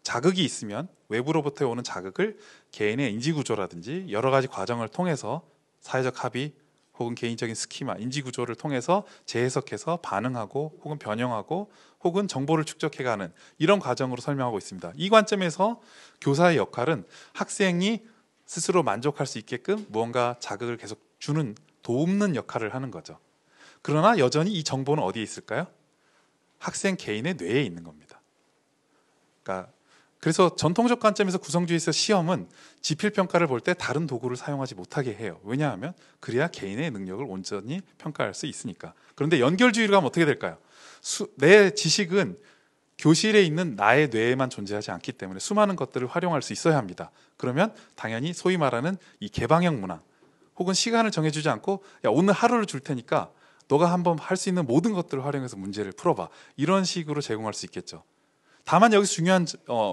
자극이 있으면 외부로부터 오는 자극을 개인의 인지구조라든지 여러 가지 과정을 통해서 사회적 합의 혹은 개인적인 스키마, 인지구조를 통해서 재해석해서 반응하고 혹은 변형하고 혹은 정보를 축적해가는 이런 과정으로 설명하고 있습니다. 이 관점에서 교사의 역할은 학생이 스스로 만족할 수 있게끔 무언가 자극을 계속 주는 돕는 역할을 하는 거죠. 그러나 여전히 이 정보는 어디에 있을까요? 학생 개인의 뇌에 있는 겁니다. 그래서 전통적 관점에서 구성주의에서 시험은 지필평가를 볼 때 다른 도구를 사용하지 못하게 해요. 왜냐하면 그래야 개인의 능력을 온전히 평가할 수 있으니까. 그런데 연결주의로 가면 어떻게 될까요? 내 지식은 교실에 있는 나의 뇌에만 존재하지 않기 때문에 수많은 것들을 활용할 수 있어야 합니다. 그러면 당연히 소위 말하는 이 개방형 문화, 혹은 시간을 정해주지 않고 야, 오늘 하루를 줄 테니까 너가 한번 할 수 있는 모든 것들을 활용해서 문제를 풀어봐, 이런 식으로 제공할 수 있겠죠. 다만 여기서 중요한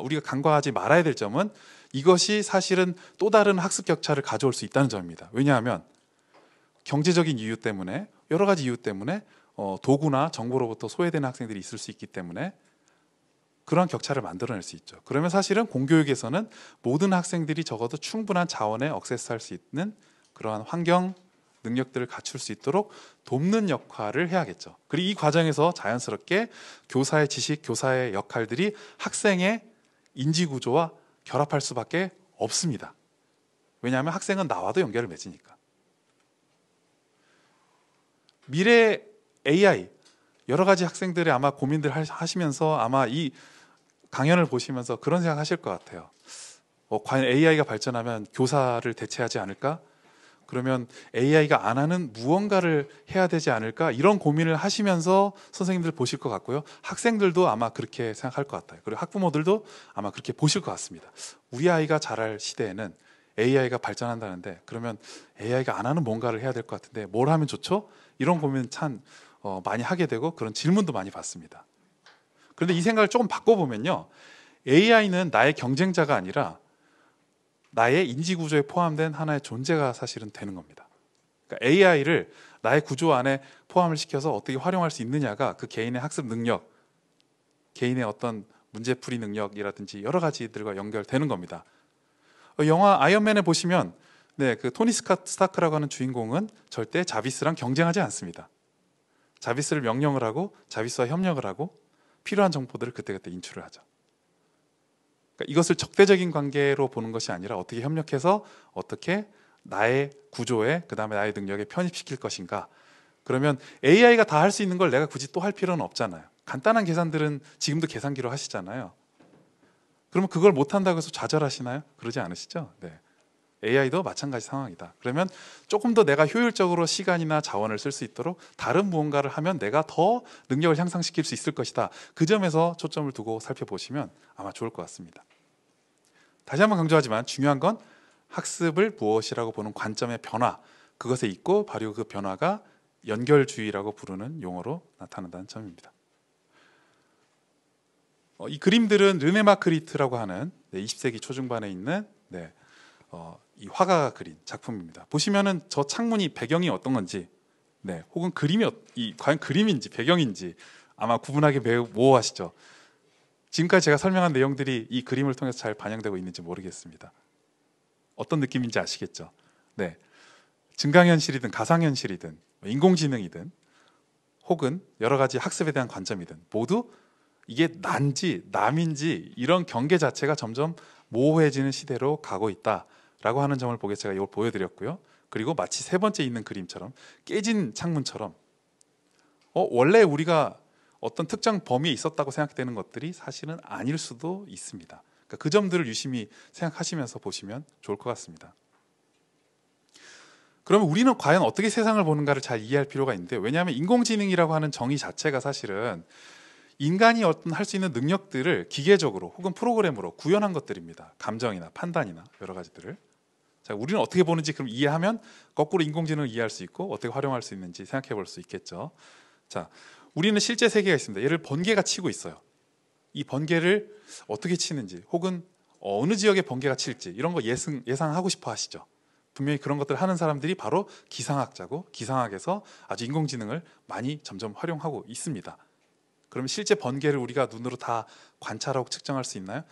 우리가 간과하지 말아야 될 점은 이것이 사실은 또 다른 학습 격차를 가져올 수 있다는 점입니다. 왜냐하면 경제적인 이유 때문에, 여러 가지 이유 때문에 도구나 정보로부터 소외되는 학생들이 있을 수 있기 때문에 그러한 격차를 만들어낼 수 있죠. 그러면 사실은 공교육에서는 모든 학생들이 적어도 충분한 자원에 액세스할 수 있는 그러한 환경, 능력들을 갖출 수 있도록 돕는 역할을 해야겠죠. 그리고 이 과정에서 자연스럽게 교사의 지식, 교사의 역할들이 학생의 인지구조와 결합할 수밖에 없습니다. 왜냐하면 학생은 나와도 연결을 맺으니까. 미래 AI, 여러 가지 학생들의 아마 고민들 하시면서 아마 이 강연을 보시면서 그런 생각 하실 것 같아요. 과연 AI가 발전하면 교사를 대체하지 않을까? 그러면 AI가 안 하는 무언가를 해야 되지 않을까? 이런 고민을 하시면서 선생님들 보실 것 같고요. 학생들도 아마 그렇게 생각할 것 같아요. 그리고 학부모들도 아마 그렇게 보실 것 같습니다. 우리 아이가 자랄 시대에는 AI가 발전한다는데 그러면 AI가 안 하는 뭔가를 해야 될 것 같은데 뭘 하면 좋죠? 이런 고민 참 많이 하게 되고 그런 질문도 많이 받습니다. 그런데 이 생각을 조금 바꿔보면요, AI는 나의 경쟁자가 아니라 나의 인지구조에 포함된 하나의 존재가 사실은 되는 겁니다. 그러니까 AI를 나의 구조 안에 포함을 시켜서 어떻게 활용할 수 있느냐가 그 개인의 학습 능력, 개인의 어떤 문제풀이 능력이라든지 여러 가지들과 연결되는 겁니다. 영화 아이언맨에 보시면 그 토니 스타크라고 하는 주인공은 절대 자비스랑 경쟁하지 않습니다. 자비스를 명령을 하고 자비스와 협력을 하고 필요한 정보들을 그때그때 인출을 하죠. 그러니까 이것을 적대적인 관계로 보는 것이 아니라 어떻게 협력해서 어떻게 나의 구조에 그다음에 나의 능력에 편입시킬 것인가. 그러면 AI가 다 할 수 있는 걸 내가 굳이 또 할 필요는 없잖아요. 간단한 계산들은 지금도 계산기로 하시잖아요. 그러면 그걸 못한다고 해서 좌절하시나요? 그러지 않으시죠? 네. AI도 마찬가지 상황이다. 그러면 조금 더 내가 효율적으로 시간이나 자원을 쓸 수 있도록 다른 무언가를 하면 내가 더 능력을 향상시킬 수 있을 것이다. 그 점에서 초점을 두고 살펴보시면 아마 좋을 것 같습니다. 다시 한번 강조하지만 중요한 건 학습을 무엇이라고 보는 관점의 변화, 그것에 있고 바로 그 변화가 연결주의라고 부르는 용어로 나타난다는 점입니다. 이 그림들은 르네 마크리트라고 하는 20세기 초중반에 있는 이 화가가 그린 작품입니다. 보시면은 저 창문이 배경이 어떤 건지, 혹은 그림이 과연 그림인지 배경인지 아마 구분하기 매우 모호하시죠. 지금까지 제가 설명한 내용들이 이 그림을 통해서 잘 반영되고 있는지 모르겠습니다. 어떤 느낌인지 아시겠죠? 증강현실이든 가상현실이든 인공지능이든 혹은 여러 가지 학습에 대한 관점이든 모두 이게 난지 남인지 이런 경계 자체가 점점 모호해지는 시대로 가고 있다라고 하는 점을 보게 제가 이걸 보여드렸고요. 그리고 마치 세 번째 있는 그림처럼 깨진 창문처럼 원래 우리가 어떤 특정 범위에 있었다고 생각되는 것들이 사실은 아닐 수도 있습니다. 그러니까 그 점들을 유심히 생각하시면서 보시면 좋을 것 같습니다. 그러면 우리는 과연 어떻게 세상을 보는가를 잘 이해할 필요가 있는데, 왜냐하면 인공지능이라고 하는 정의 자체가 사실은 인간이 어떤 할 수 있는 능력들을 기계적으로 혹은 프로그램으로 구현한 것들입니다. 감정이나 판단이나 여러 가지들을. 자, 우리는 어떻게 보는지 그럼 이해하면 거꾸로 인공지능을 이해할 수 있고 어떻게 활용할 수 있는지 생각해 볼 수 있겠죠. 자, 우리는 실제 세계가 있습니다. 얘를 번개가 치고 있어요. 이 번개를 어떻게 치는지 혹은 어느 지역에 번개가 칠지 이런 거 예상하고 싶어 하시죠. 분명히 그런 것들을 하는 사람들이 바로 기상학자고, 기상학에서 아주 인공지능을 많이 점점 활용하고 있습니다. 그럼 실제 번개를 우리가 눈으로 다 관찰하고 측정할 수 있나요?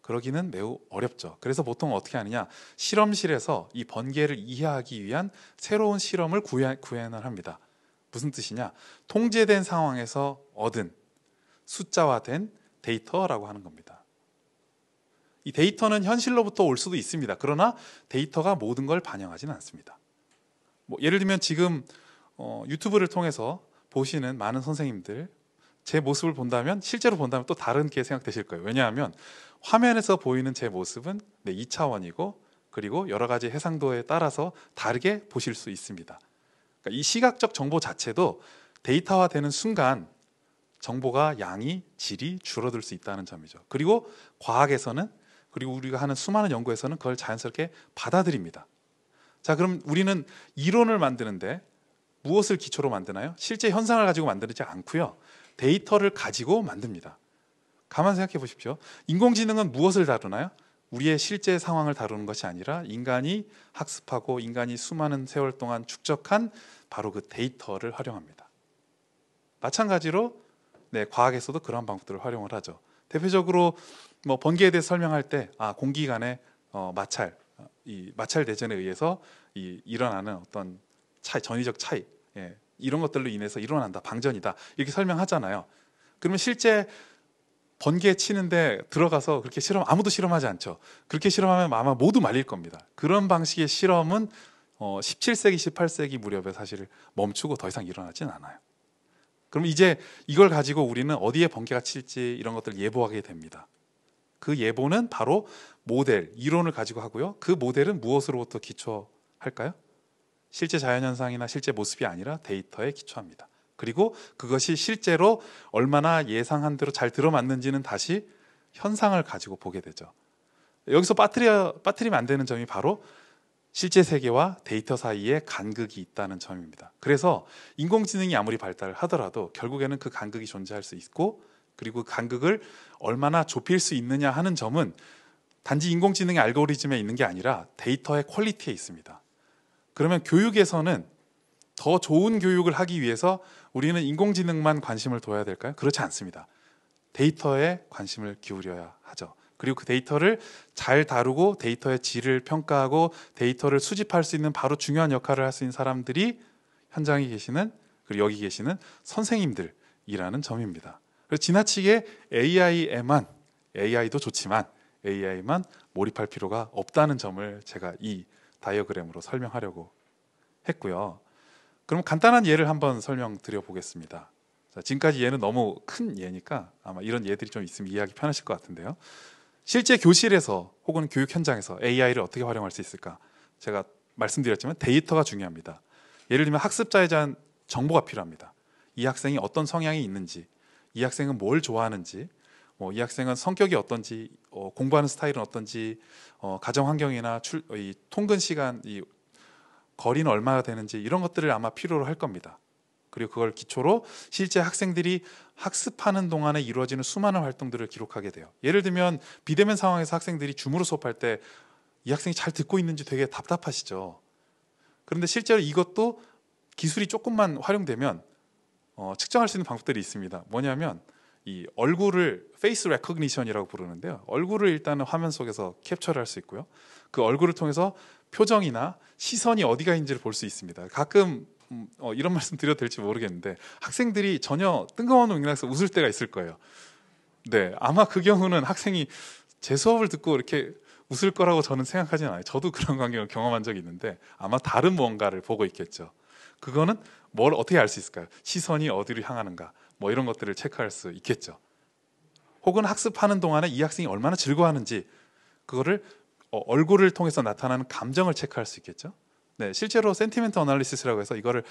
그러기는 매우 어렵죠. 그래서 보통 어떻게 하느냐, 실험실에서 이 번개를 이해하기 위한 새로운 실험을 구현을 합니다. 무슨 뜻이냐, 통제된 상황에서 얻은 숫자화된 데이터라고 하는 겁니다. 이 데이터는 현실로부터 올 수도 있습니다. 그러나 데이터가 모든 걸 반영하지는 않습니다. 예를 들면 지금 유튜브를 통해서 보시는 많은 선생님들, 제 모습을 본다면, 실제로 본다면 또 다르게 생각되실 거예요. 왜냐하면 화면에서 보이는 제 모습은 2차원이고 그리고 여러 가지 해상도에 따라서 다르게 보실 수 있습니다. 그러니까 이 시각적 정보 자체도 데이터화되는 순간 정보가 양이 질이 줄어들 수 있다는 점이죠. 그리고 과학에서는 그리고 우리가 하는 수많은 연구에서는 그걸 자연스럽게 받아들입니다. 자, 그럼 우리는 이론을 만드는데 무엇을 기초로 만드나요? 실제 현상을 가지고 만들지 않고요. 데이터를 가지고 만듭니다. 가만 생각해 보십시오. 인공지능은 무엇을 다루나요? 우리의 실제 상황을 다루는 것이 아니라 인간이 학습하고 인간이 수많은 세월 동안 축적한 바로 그 데이터를 활용합니다. 마찬가지로 과학에서도 그런 방법들을 활용을 하죠. 대표적으로 번개에 대해서 설명할 때 공기 간의 이 마찰 대전에 의해서 일어나는 어떤 전위적 차이, 이런 것들로 인해서 일어난다, 방전이다, 이렇게 설명하잖아요. 그러면 실제 번개 치는데 들어가서 그렇게 아무도 실험하지 않죠. 그렇게 실험하면 아마 모두 말릴 겁니다. 그런 방식의 실험은 17세기, 18세기 무렵에 사실 멈추고 더 이상 일어나지는 않아요. 그럼 이제 이걸 가지고 우리는 어디에 번개가 칠지 이런 것들을 예보하게 됩니다. 그 예보는 바로 모델, 이론을 가지고 하고요. 그 모델은 무엇으로부터 기초할까요? 실제 자연현상이나 실제 모습이 아니라 데이터에 기초합니다. 그리고 그것이 실제로 얼마나 예상한 대로 잘 들어맞는지는 다시 현상을 가지고 보게 되죠. 여기서 빠뜨리면 안 되는 점이 바로 실제 세계와 데이터 사이에 간극이 있다는 점입니다. 그래서 인공지능이 아무리 발달을 하더라도 결국에는 그 간극이 존재할 수 있고, 그리고 그 간극을 얼마나 좁힐 수 있느냐 하는 점은 단지 인공지능의 알고리즘에 있는 게 아니라 데이터의 퀄리티에 있습니다. 그러면 교육에서는 더 좋은 교육을 하기 위해서 우리는 인공지능만 관심을 둬야 될까요? 그렇지 않습니다. 데이터에 관심을 기울여야 하죠. 그리고 그 데이터를 잘 다루고 데이터의 질을 평가하고 데이터를 수집할 수 있는 바로 중요한 역할을 할 수 있는 사람들이 현장에 계시는, 그리고 여기 계시는 선생님들이라는 점입니다. 그래서 지나치게 AI도 좋지만 AI만 몰입할 필요가 없다는 점을 제가 이 다이어그램으로 설명하려고 했고요. 그럼 간단한 예를 한번 설명드려 보겠습니다. 자, 지금까지 예는 너무 큰 예니까 아마 이런 예들이 좀 있으면 이해하기 편하실 것 같은데요. 실제 교실에서 혹은 교육 현장에서 AI를 어떻게 활용할 수 있을까? 제가 말씀드렸지만 데이터가 중요합니다. 예를 들면 학습자에 대한 정보가 필요합니다. 이 학생이 어떤 성향이 있는지, 이 학생은 뭘 좋아하는지, 이 학생은 성격이 어떤지, 공부하는 스타일은 어떤지, 가정 환경이나 이 통근 시간, 이 거리는 얼마나 되는지 이런 것들을 아마 필요로 할 겁니다. 그리고 그걸 기초로 실제 학생들이 학습하는 동안에 이루어지는 수많은 활동들을 기록하게 돼요. 예를 들면 비대면 상황에서 학생들이 줌으로 수업할 때 이 학생이 잘 듣고 있는지 되게 답답하시죠. 그런데 실제로 이것도 기술이 조금만 활용되면 측정할 수 있는 방법들이 있습니다. 뭐냐면 이 얼굴을 페이스 레코그니션이라고 부르는데요. 얼굴을 일단은 화면 속에서 캡처를 할 수 있고요. 그 얼굴을 통해서 표정이나 시선이 어디가 있는지를 볼 수 있습니다. 가끔 이런 말씀 드려도 될지 모르겠는데 학생들이 전혀 뜬금없는 맥락에서 웃을 때가 있을 거예요. 네, 아마 그 경우는 학생이 제 수업을 듣고 이렇게 웃을 거라고 저는 생각하진 않아요. 저도 그런 광경을 경험한 적이 있는데 아마 다른 뭔가를 보고 있겠죠. 그거는 뭘 어떻게 알 수 있을까요? 시선이 어디로 향하는가, 이런 것들을 체크할 수 있겠죠. 혹은 학습하는 동안에 이 학생이 얼마나 즐거워하는지 그거를 얼굴을 통해서 나타나는 감정을 체크할 수 있겠죠. 네, 실제로 센티멘트 어널리시스라고 해서 이거를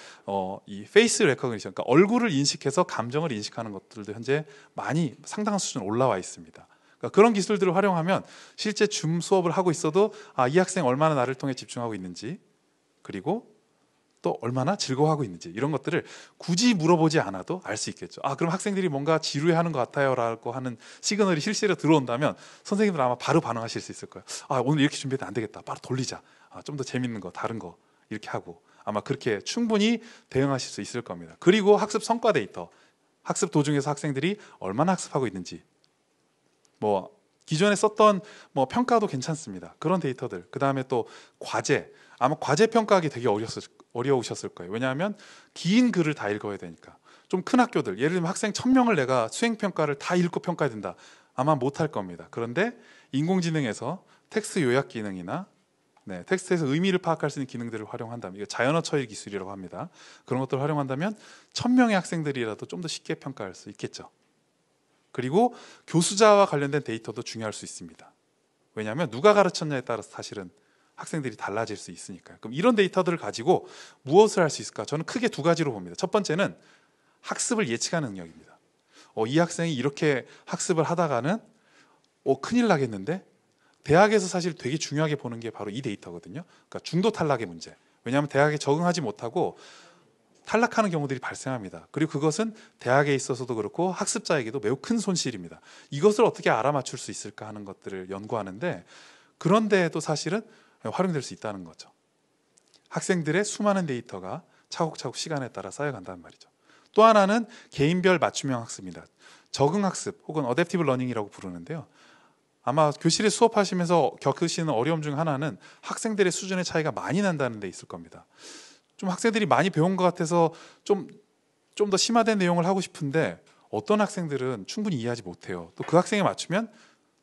이 페이스 레코그니션, 그러니까 얼굴을 인식해서 감정을 인식하는 것들도 현재 많이 상당한 수준 올라와 있습니다. 그러니까 그런 기술들을 활용하면 실제 줌 수업을 하고 있어도 이 학생 얼마나 나를 통해 집중하고 있는지, 그리고 또 얼마나 즐거워하고 있는지 이런 것들을 굳이 물어보지 않아도 알 수 있겠죠. 그럼 학생들이 뭔가 지루해하는 것 같아요 라고 하는 시그널이 실제로 들어온다면 선생님들 아마 바로 반응하실 수 있을 거예요. 오늘 이렇게 준비해도 안 되겠다, 바로 돌리자, 좀 더 재밌는 거, 다른 거 이렇게 하고, 아마 그렇게 충분히 대응하실 수 있을 겁니다. 그리고 학습 성과 데이터, 학습 도중에서 학생들이 얼마나 학습하고 있는지, 기존에 썼던 평가도 괜찮습니다. 그런 데이터들. 그 다음에 또 과제, 아마 과제 평가하기 되게 어려우셨을 거예요. 왜냐하면 긴 글을 다 읽어야 되니까. 좀 큰 학교들, 예를 들면 학생 1000명을 내가 수행평가를 다 읽고 평가해야 된다, 아마 못할 겁니다. 그런데 인공지능에서 텍스트 요약 기능이나 텍스트에서 의미를 파악할 수 있는 기능들을 활용한다면, 이거 자연어 처리 기술이라고 합니다. 그런 것들을 활용한다면 1000명의 학생들이라도 좀 더 쉽게 평가할 수 있겠죠. 그리고 교수자와 관련된 데이터도 중요할 수 있습니다. 왜냐하면 누가 가르쳤냐에 따라서 사실은 학생들이 달라질 수 있으니까요. 그럼 이런 데이터들을 가지고 무엇을 할 수 있을까? 저는 크게 두 가지로 봅니다. 첫 번째는 학습을 예측하는 능력입니다. 이 학생이 이렇게 학습을 하다가는 큰일 나겠는데, 대학에서 사실 되게 중요하게 보는 게 바로 이 데이터거든요. 그러니까 중도 탈락의 문제. 왜냐하면 대학에 적응하지 못하고 탈락하는 경우들이 발생합니다. 그리고 그것은 대학에 있어서도 그렇고 학습자에게도 매우 큰 손실입니다. 이것을 어떻게 알아맞힐 수 있을까 하는 것들을 연구하는데, 그런데도 사실은 활용될 수 있다는 거죠. 학생들의 수많은 데이터가 차곡차곡 시간에 따라 쌓여간다는 말이죠. 또 하나는 개인별 맞춤형 학습입니다. 적응학습 혹은 어댑티브 러닝이라고 부르는데요. 아마 교실에 수업하시면서 겪으시는 어려움 중 하나는 학생들의 수준의 차이가 많이 난다는 데 있을 겁니다. 좀 학생들이 많이 배운 것 같아서 좀 더 심화된 내용을 하고 싶은데 어떤 학생들은 충분히 이해하지 못해요. 또 그 학생에 맞추면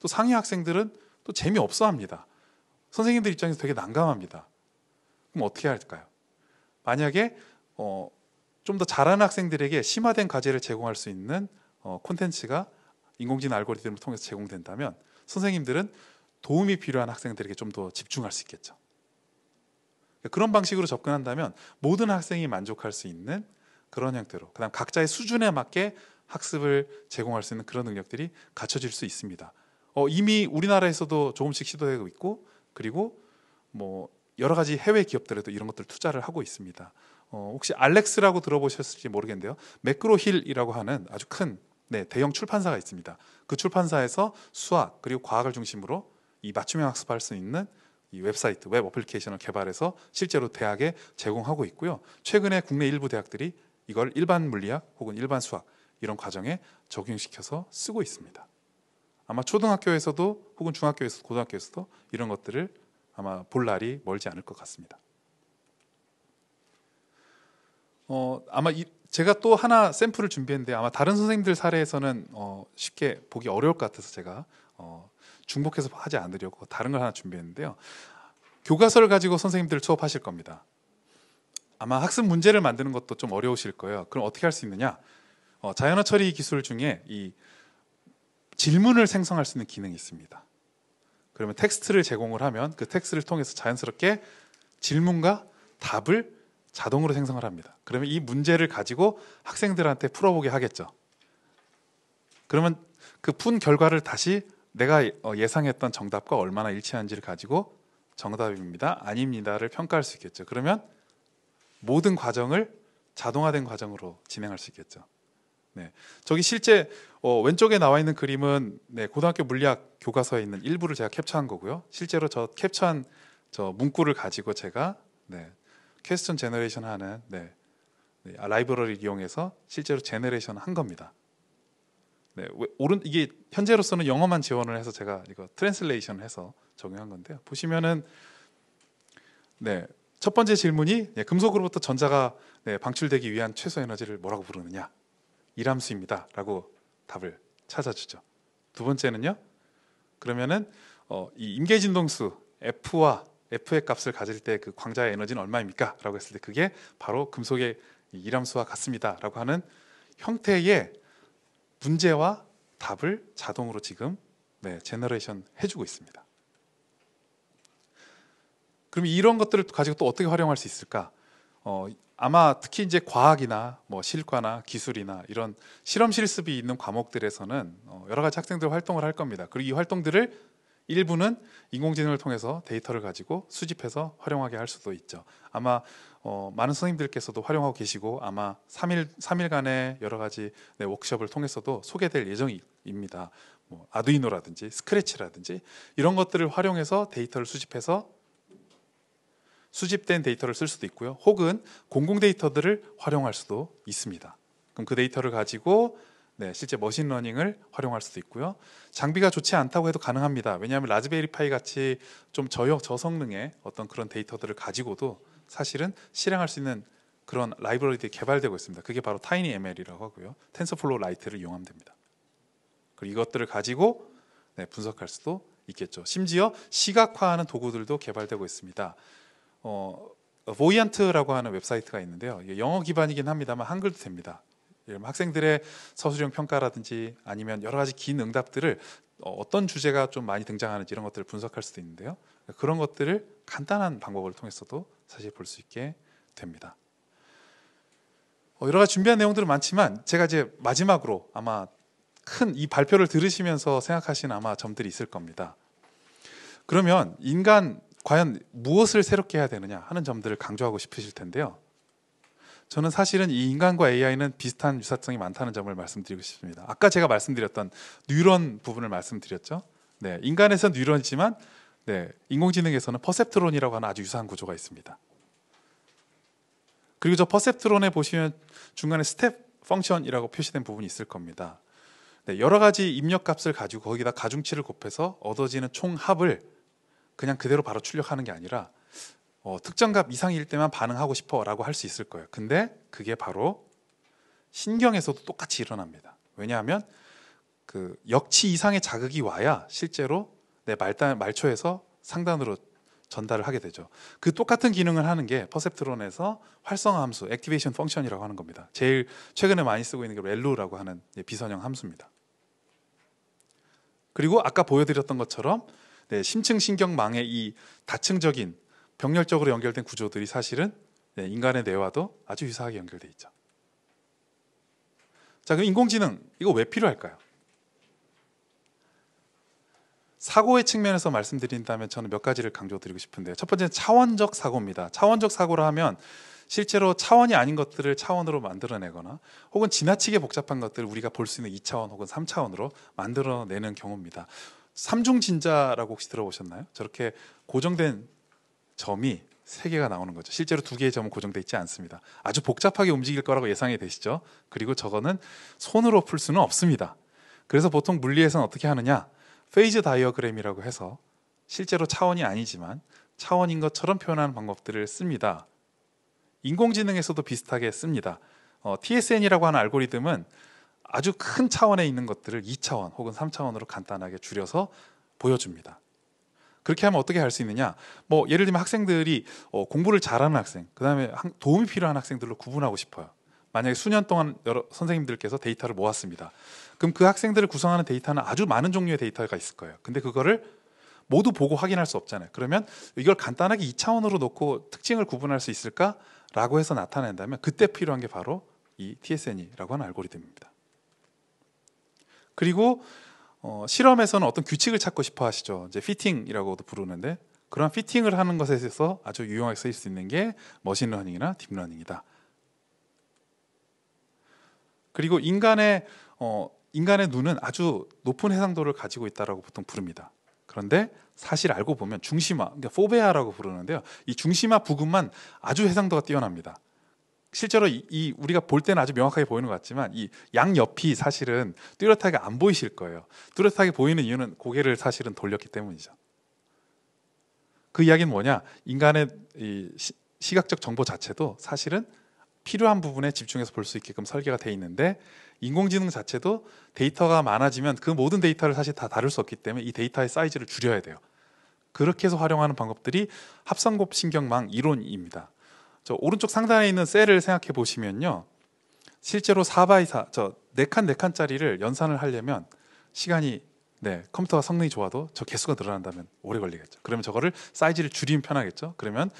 또 상위 학생들은 또 재미없어 합니다. 선생님들 입장에서 되게 난감합니다. 그럼 어떻게 할까요? 만약에 좀 더 잘하는 학생들에게 심화된 과제를 제공할 수 있는 콘텐츠가 인공지능 알고리즘을 통해서 제공된다면 선생님들은 도움이 필요한 학생들에게 좀 더 집중할 수 있겠죠. 그런 방식으로 접근한다면 모든 학생이 만족할 수 있는 그런 형태로, 그다음 각자의 수준에 맞게 학습을 제공할 수 있는 그런 능력들이 갖춰질 수 있습니다. 이미 우리나라에서도 조금씩 시도되고 있고, 그리고 뭐 여러 가지 해외 기업들에도 이런 것들 투자를 하고 있습니다. 혹시 알렉스라고 들어보셨을지 모르겠는데요. 매크로힐이라고 하는 아주 큰 대형 출판사가 있습니다. 그 출판사에서 수학 그리고 과학을 중심으로 이 맞춤형 학습할 수 있는 이 웹사이트, 웹 어플리케이션을 개발해서 실제로 대학에 제공하고 있고요. 최근에 국내 일부 대학들이 이걸 일반 물리학 혹은 일반 수학 이런 과정에 적용시켜서 쓰고 있습니다. 아마 초등학교에서도 혹은 중학교에서도 고등학교에서도 이런 것들을 아마 볼 날이 멀지 않을 것 같습니다. 아마 제가 또 하나 샘플을 준비했는데 아마 다른 선생님들 사례에서는 쉽게 보기 어려울 것 같아서 제가 중복해서 하지 않으려고 다른 걸 하나 준비했는데요. 교과서를 가지고 선생님들 수업하실 겁니다. 아마 학습 문제를 만드는 것도 좀 어려우실 거예요. 그럼 어떻게 할 수 있느냐? 자연어 처리 기술 중에 이 질문을 생성할 수 있는 기능이 있습니다. 그러면 텍스트를 제공을 하면 그 텍스트를 통해서 자연스럽게 질문과 답을 자동으로 생성을 합니다. 그러면 이 문제를 가지고 학생들한테 풀어보게 하겠죠. 그러면 그 푼 결과를 다시 내가 예상했던 정답과 얼마나 일치하는지를 가지고 정답입니다, 아닙니다를 평가할 수 있겠죠. 그러면 모든 과정을 자동화된 과정으로 진행할 수 있겠죠. 저기 실제 왼쪽에 나와 있는 그림은 고등학교 물리학 교과서에 있는 일부를 제가 캡처한 거고요. 실제로 저 캡처한 저 문구를 가지고 제가 퀘스천 제너레이션 하는 라이브러리를 이용해서 실제로 제너레이션 한 겁니다. 이게 현재로서는 영어만 지원을 해서 제가 이거 트랜슬레이션 해서 적용한 건데요. 보시면은 첫 번째 질문이 금속으로부터 전자가 방출되기 위한 최소 에너지를 뭐라고 부르느냐? 일함수입니다 라고 답을 찾아주죠. 두 번째는요, 그러면은 이 임계진동수 F와 F의 값을 가질 때 그 광자의 에너지는 얼마입니까? 라고 했을 때 그게 바로 금속의 일함수와 같습니다 라고 하는 형태의 문제와 답을 자동으로 지금 제너레이션 해주고 있습니다. 그럼 이런 것들을 가지고 또 어떻게 활용할 수 있을까? 아마 특히 이제 과학이나 뭐 실과나 기술이나 이런 실험 실습이 있는 과목들에서는 여러 가지 학생들 활동을 할 겁니다. 그리고 이 활동들을 일부는 인공지능을 통해서 데이터를 가지고 수집해서 활용하게 할 수도 있죠. 아마 많은 선생님들께서도 활용하고 계시고 아마 3일간의 여러 가지 워크숍을 통해서도 소개될 예정입니다. 뭐 아두이노라든지 스크래치라든지 이런 것들을 활용해서 데이터를 수집해서 수집된 데이터를 쓸 수도 있고요. 혹은 공공 데이터들을 활용할 수도 있습니다. 그럼 그 데이터를 가지고 실제 머신러닝을 활용할 수도 있고요. 장비가 좋지 않다고 해도 가능합니다. 왜냐하면 라즈베리 파이 같이 좀 저성능의 어떤 그런 데이터들을 가지고도 사실은 실행할 수 있는 그런 라이브러리들이 개발되고 있습니다. 그게 바로 타이니ML이라고 하고요. 텐서플로우 라이트를 이용하면 됩니다. 그리고 이것들을 가지고 분석할 수도 있겠죠. 심지어 시각화하는 도구들도 개발되고 있습니다. 보이안트라고 하는 웹사이트가 있는데요. 영어 기반이긴 합니다만 한글도 됩니다. 학생들의 서술형 평가라든지 아니면 여러 가지 긴 응답들을 어떤 주제가 좀 많이 등장하는지 이런 것들을 분석할 수도 있는데요. 그런 것들을 간단한 방법을 통해서도 사실 볼 수 있게 됩니다. 여러 가지 준비한 내용들은 많지만 제가 이제 마지막으로 아마 큰 이 발표를 들으시면서 생각하시는 아마 점들이 있을 겁니다. 그러면 인간 과연 무엇을 새롭게 해야 되느냐 하는 점들을 강조하고 싶으실 텐데요. 저는 사실은 이 인간과 AI는 비슷한 유사성이 많다는 점을 말씀드리고 싶습니다. 아까 제가 말씀드렸던 뉴런 부분을 말씀드렸죠. 네, 인간에서는 뉴런이지만 네, 인공지능에서는 퍼셉트론이라고 하는 아주 유사한 구조가 있습니다. 그리고 저 퍼셉트론에 보시면 중간에 스텝 펑션이라고 표시된 부분이 있을 겁니다. 네, 여러 가지 입력값을 가지고 거기다 가중치를 곱해서 얻어지는 총합을 그냥 그대로 바로 출력하는 게 아니라 특정 값 이상일 때만 반응하고 싶어 라고 할 수 있을 거예요. 근데 그게 바로 신경에서도 똑같이 일어납니다. 왜냐하면 그 역치 이상의 자극이 와야 실제로 내 말초에서 상단으로 전달을 하게 되죠. 그 똑같은 기능을 하는 게 퍼셉트론에서 활성화 함수, 액티베이션 펑션이라고 하는 겁니다. 제일 최근에 많이 쓰고 있는 게 렐루라고 하는 비선형 함수입니다. 그리고 아까 보여드렸던 것처럼 네, 심층 신경망의 이 다층적인 병렬적으로 연결된 구조들이 사실은 네, 인간의 뇌와도 아주 유사하게 연결돼 있죠. 자, 그럼 인공지능 이거 왜 필요할까요? 사고의 측면에서 말씀드린다면 저는 몇 가지를 강조드리고 싶은데요. 첫 번째는 차원적 사고입니다. 차원적 사고라 하면 실제로 차원이 아닌 것들을 차원으로 만들어내거나 혹은 지나치게 복잡한 것들을 우리가 볼 수 있는 2차원 혹은 3차원으로 만들어내는 경우입니다. 삼중진자라고 혹시 들어보셨나요? 저렇게 고정된 점이 3개가 나오는 거죠. 실제로 2개의 점은 고정되어 있지 않습니다. 아주 복잡하게 움직일 거라고 예상이 되시죠? 그리고 저거는 손으로 풀 수는 없습니다. 그래서 보통 물리에서는 어떻게 하느냐? 페이즈 다이어그램이라고 해서 실제로 차원이 아니지만 차원인 것처럼 표현하는 방법들을 씁니다. 인공지능에서도 비슷하게 씁니다. TSN이라고 하는 알고리즘은 아주 큰 차원에 있는 것들을 2차원 혹은 3차원으로 간단하게 줄여서 보여줍니다. 그렇게 하면 어떻게 할 수 있느냐? 뭐 예를 들면 학생들이 공부를 잘하는 학생, 그 다음에 도움이 필요한 학생들로 구분하고 싶어요. 만약에 수년 동안 여러 선생님들께서 데이터를 모았습니다. 그럼 그 학생들을 구성하는 데이터는 아주 많은 종류의 데이터가 있을 거예요. 근데 그거를 모두 보고 확인할 수 없잖아요. 그러면 이걸 간단하게 2차원으로 놓고 특징을 구분할 수 있을까라고 해서 나타낸다면 그때 필요한 게 바로 이 TSN이라고 하는 알고리즘입니다. 그리고 실험에서는 어떤 규칙을 찾고 싶어 하시죠. 이제 피팅이라고도 부르는데 그런 피팅을 하는 것에 있어서 아주 유용하게 쓰일 수 있는 게 머신러닝이나 딥러닝이다. 그리고 인간의 눈은 아주 높은 해상도를 가지고 있다라고 보통 부릅니다. 그런데 사실 알고 보면 중심화, 그러니까 포베아라고 부르는데요. 이 중심화 부근만 아주 해상도가 뛰어납니다. 실제로 우리가 볼 때는 아주 명확하게 보이는 것 같지만 이 양옆이 사실은 뚜렷하게 안 보이실 거예요. 뚜렷하게 보이는 이유는 고개를 사실은 돌렸기 때문이죠. 그 이야기는 뭐냐? 인간의 이 시각적 정보 자체도 사실은 필요한 부분에 집중해서 볼 수 있게끔 설계가 돼 있는데 인공지능 자체도 데이터가 많아지면 그 모든 데이터를 사실 다 다룰 수 없기 때문에 이 데이터의 사이즈를 줄여야 돼요. 그렇게 해서 활용하는 방법들이 합성곱 신경망 이론입니다. 저 오른쪽 상단에 있는 셀을 생각해 보시면요, 실제로 4x4 저 4칸 4칸짜리를 연산을 하려면 시간이 컴퓨터가 성능이 좋아도 저 개수가 늘어난다면 오래 걸리겠죠. 그러면 저거를 사이즈를 줄이면 편하겠죠. 그러면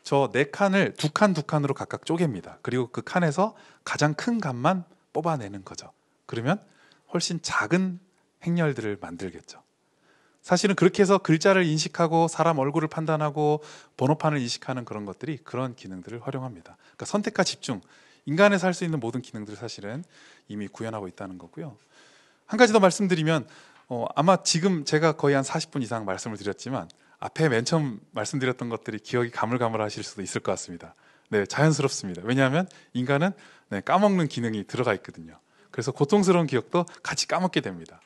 저 4칸을 2칸 2칸으로 각각 쪼갭니다. 그리고 그 칸에서 가장 큰 값만 뽑아내는 거죠. 그러면 훨씬 작은 행렬들을 만들겠죠. 사실은 그렇게 해서 글자를 인식하고 사람 얼굴을 판단하고 번호판을 인식하는 그런 것들이 그런 기능들을 활용합니다. 그러니까 선택과 집중, 인간에서 할 수 있는 모든 기능들을 사실은 이미 구현하고 있다는 거고요. 한 가지 더 말씀드리면 아마 지금 제가 거의 한 40분 이상 말씀을 드렸지만 앞에 맨 처음 말씀드렸던 것들이 기억이 가물가물하실 수도 있을 것 같습니다. 네, 자연스럽습니다. 왜냐하면 인간은 까먹는 기능이 들어가 있거든요. 그래서 고통스러운 기억도 같이 까먹게 됩니다.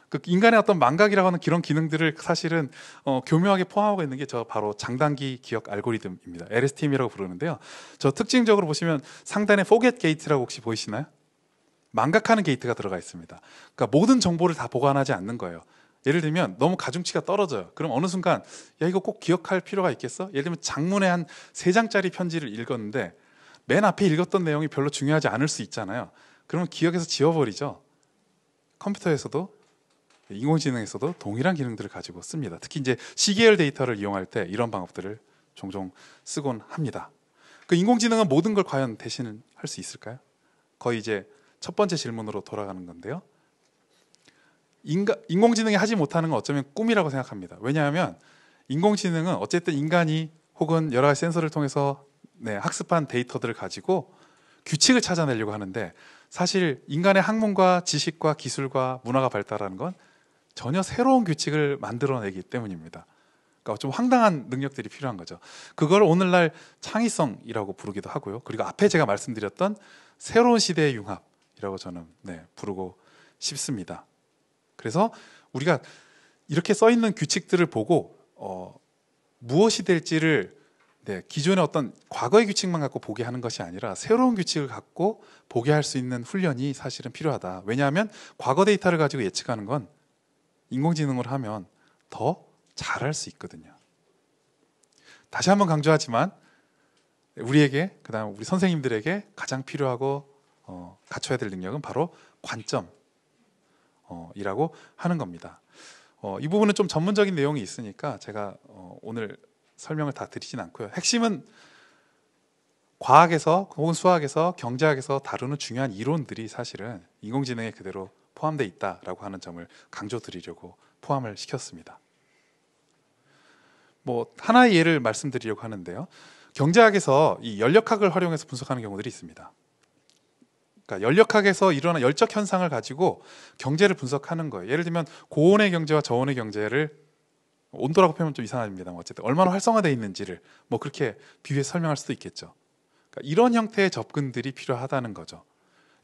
그 인간의 어떤 망각이라고 하는 그런 기능들을 사실은 교묘하게 포함하고 있는 게 저 바로 장단기 기억 알고리즘입니다. LSTM이라고 부르는데요. 저 특징적으로 보시면 상단에 forget gate라고 혹시 보이시나요? 망각하는 게이트가 들어가 있습니다. 그러니까 모든 정보를 다 보관하지 않는 거예요. 예를 들면 너무 가중치가 떨어져요. 그럼 어느 순간 야 이거 꼭 기억할 필요가 있겠어? 예를 들면 장문의 한 3장짜리 편지를 읽었는데 맨 앞에 읽었던 내용이 별로 중요하지 않을 수 있잖아요. 그러면 기억에서 지워버리죠. 컴퓨터에서도 인공지능에서도 동일한 기능들을 가지고 씁니다. 특히 이제 시계열 데이터를 이용할 때 이런 방법들을 종종 쓰곤 합니다. 그 인공지능은 모든 걸 과연 대신할 수 있을까요? 거의 이제 첫 번째 질문으로 돌아가는 건데요. 인공지능이 하지 못하는 건 어쩌면 꿈이라고 생각합니다. 왜냐하면 인공지능은 어쨌든 인간이 혹은 여러 가지 센서를 통해서 학습한 데이터들을 가지고 규칙을 찾아내려고 하는데, 사실 인간의 학문과 지식과 기술과 문화가 발달하는 건 전혀 새로운 규칙을 만들어내기 때문입니다. 그러니까 좀 황당한 능력들이 필요한 거죠. 그걸 오늘날 창의성이라고 부르기도 하고요. 그리고 앞에 제가 말씀드렸던 새로운 시대의 융합이라고 저는 부르고 싶습니다. 그래서 우리가 이렇게 써 있는 규칙들을 보고 무엇이 될지를 기존의 어떤 과거의 규칙만 갖고 보게 하는 것이 아니라 새로운 규칙을 갖고 보게 할 수 있는 훈련이 사실은 필요하다. 왜냐하면 과거 데이터를 가지고 예측하는 건 인공지능으로 하면 더 잘할 수 있거든요. 다시 한번 강조하지만 우리에게, 그다음 우리 선생님들에게 가장 필요하고 갖춰야 될 능력은 바로 관점이라고 하는 겁니다. 이 부분은 좀 전문적인 내용이 있으니까 제가 오늘 설명을 다 드리진 않고요. 핵심은 과학에서 혹은 수학에서 경제학에서 다루는 중요한 이론들이 사실은 인공지능에 그대로 포함되어 있다라고 하는 점을 강조드리려고 포함을 시켰습니다. 하나의 예를 말씀드리려고 하는데요. 경제학에서 이 연력학을 활용해서 분석하는 경우들이 있습니다. 그러니까 연력학에서 일어나는 열적 현상을 가지고 경제를 분석하는 거예요. 예를 들면 고온의 경제와 저온의 경제를, 온도라고 표현하면 좀 이상합니다만 어쨌든 얼마나 활성화되어 있는지를 그렇게 비유해서 설명할 수도 있겠죠. 그러니까 이런 형태의 접근들이 필요하다는 거죠.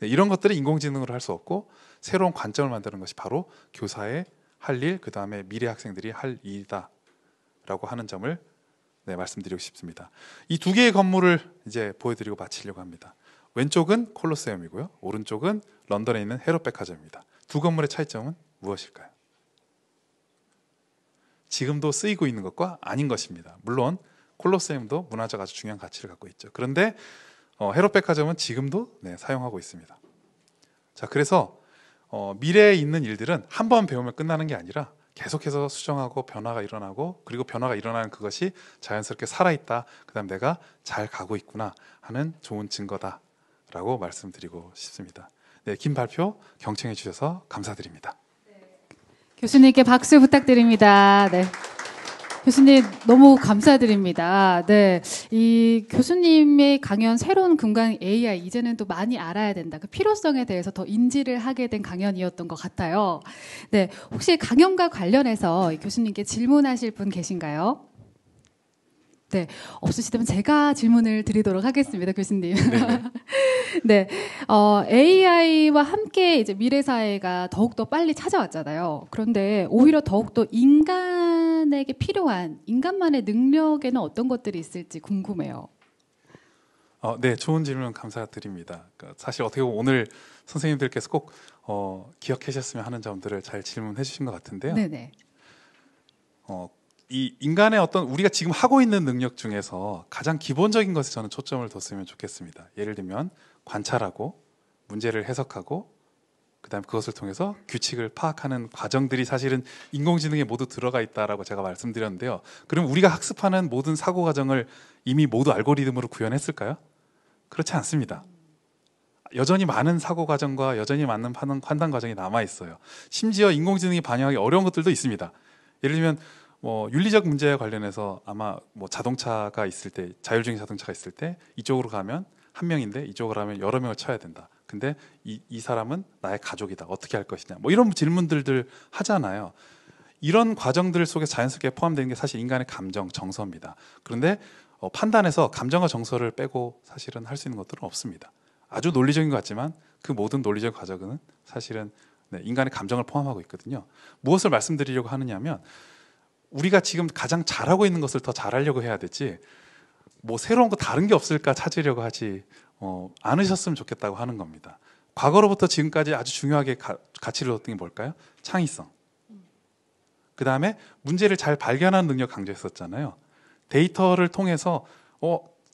이런 것들을 인공지능으로 할 수 없고 새로운 관점을 만드는 것이 바로 교사의 할 일, 그 다음에 미래 학생들이 할 일이다 라고 하는 점을 말씀드리고 싶습니다. 이 두 개의 건물을 이제 보여드리고 마치려고 합니다. 왼쪽은 콜로세움이고요, 오른쪽은 런던에 있는 헤롯백화점입니다. 두 건물의 차이점은 무엇일까요? 지금도 쓰이고 있는 것과 아닌 것입니다. 물론 콜로세움도 문화적 아주 중요한 가치를 갖고 있죠. 그런데 헤롯백화점은 지금도 사용하고 있습니다. 자, 그래서 미래에 있는 일들은 한 번 배우면 끝나는 게 아니라 계속해서 수정하고 변화가 일어나고, 그리고 변화가 일어나는 그것이 자연스럽게 살아있다, 그 다음 내가 잘 가고 있구나 하는 좋은 증거다라고 말씀드리고 싶습니다. 긴 발표 경청해 주셔서 감사드립니다. 교수님께 박수 부탁드립니다. 교수님 너무 감사드립니다. 이 교수님의 강연 새로운 공간 AI 이제는 또 많이 알아야 된다. 그 필요성에 대해서 더 인지를 하게 된 강연이었던 것 같아요. 혹시 강연과 관련해서 교수님께 질문하실 분 계신가요? 없으시다면 제가 질문을 드리도록 하겠습니다, 교수님. AI와 함께 이제 미래 사회가 더욱더 빨리 찾아왔잖아요. 그런데 오히려 더욱더 인간에게 필요한 인간만의 능력에는 어떤 것들이 있을지 궁금해요. 좋은 질문 감사드립니다. 사실 어떻게 보면 오늘 선생님들께서 꼭 기억하셨으면 하는 점들을 잘 질문해 주신 것 같은데요. 네네. 이 인간의 어떤 우리가 지금 하고 있는 능력 중에서 가장 기본적인 것에 저는 초점을 뒀으면 좋겠습니다. 예를 들면 관찰하고 문제를 해석하고 그다음에 그것을 통해서 규칙을 파악하는 과정들이 사실은 인공지능에 모두 들어가 있다라고 제가 말씀드렸는데요. 그럼 우리가 학습하는 모든 사고 과정을 이미 모두 알고리즘으로 구현했을까요? 그렇지 않습니다. 여전히 많은 사고 과정과 여전히 많은 판단 과정이 남아 있어요. 심지어 인공지능이 반영하기 어려운 것들도 있습니다. 예를 들면 윤리적 문제와 관련해서 아마 자동차가 있을 때, 자율주행 자동차가 있을 때 이쪽으로 가면 한 명인데 이쪽으로 가면 여러 명을 쳐야 된다. 근데 이 사람은 나의 가족이다. 어떻게 할 것이냐. 이런 질문들을 하잖아요. 이런 과정들 속에 자연스럽게 포함되는 게 사실 인간의 감정, 정서입니다. 그런데 판단에서 감정과 정서를 빼고 사실은 할 수 있는 것들은 없습니다. 아주 논리적인 것 같지만 그 모든 논리적 과정은 사실은 인간의 감정을 포함하고 있거든요. 무엇을 말씀드리려고 하느냐면 우리가 지금 가장 잘하고 있는 것을 더 잘하려고 해야 되지 새로운 거 다른 게 없을까 찾으려고 하지 않으셨으면 좋겠다고 하는 겁니다. 과거로부터 지금까지 아주 중요하게 가치를 얻던 게 뭘까요? 창의성. 그 다음에 문제를 잘 발견하는 능력 강조했었잖아요. 데이터를 통해서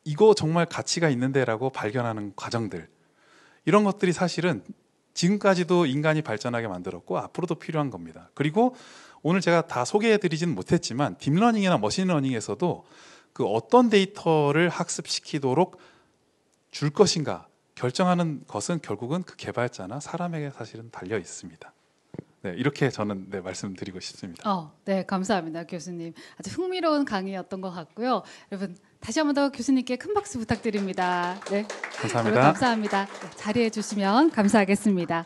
이거 정말 가치가 있는데 라고 발견하는 과정들, 이런 것들이 사실은 지금까지도 인간이 발전하게 만들었고 앞으로도 필요한 겁니다. 그리고 오늘 제가 다 소개해드리지는 못했지만 딥러닝이나 머신러닝에서도 그 어떤 데이터를 학습시키도록 줄 것인가 결정하는 것은 결국은 그 개발자나 사람에게 사실은 달려 있습니다. 네, 이렇게 저는 네, 말씀드리고 싶습니다. 네, 감사합니다, 교수님. 아주 흥미로운 강의였던 것 같고요. 여러분 다시 한 번 더 교수님께 큰 박수 부탁드립니다. 네, 감사합니다. 감사합니다. 네, 자리해 주시면 감사하겠습니다.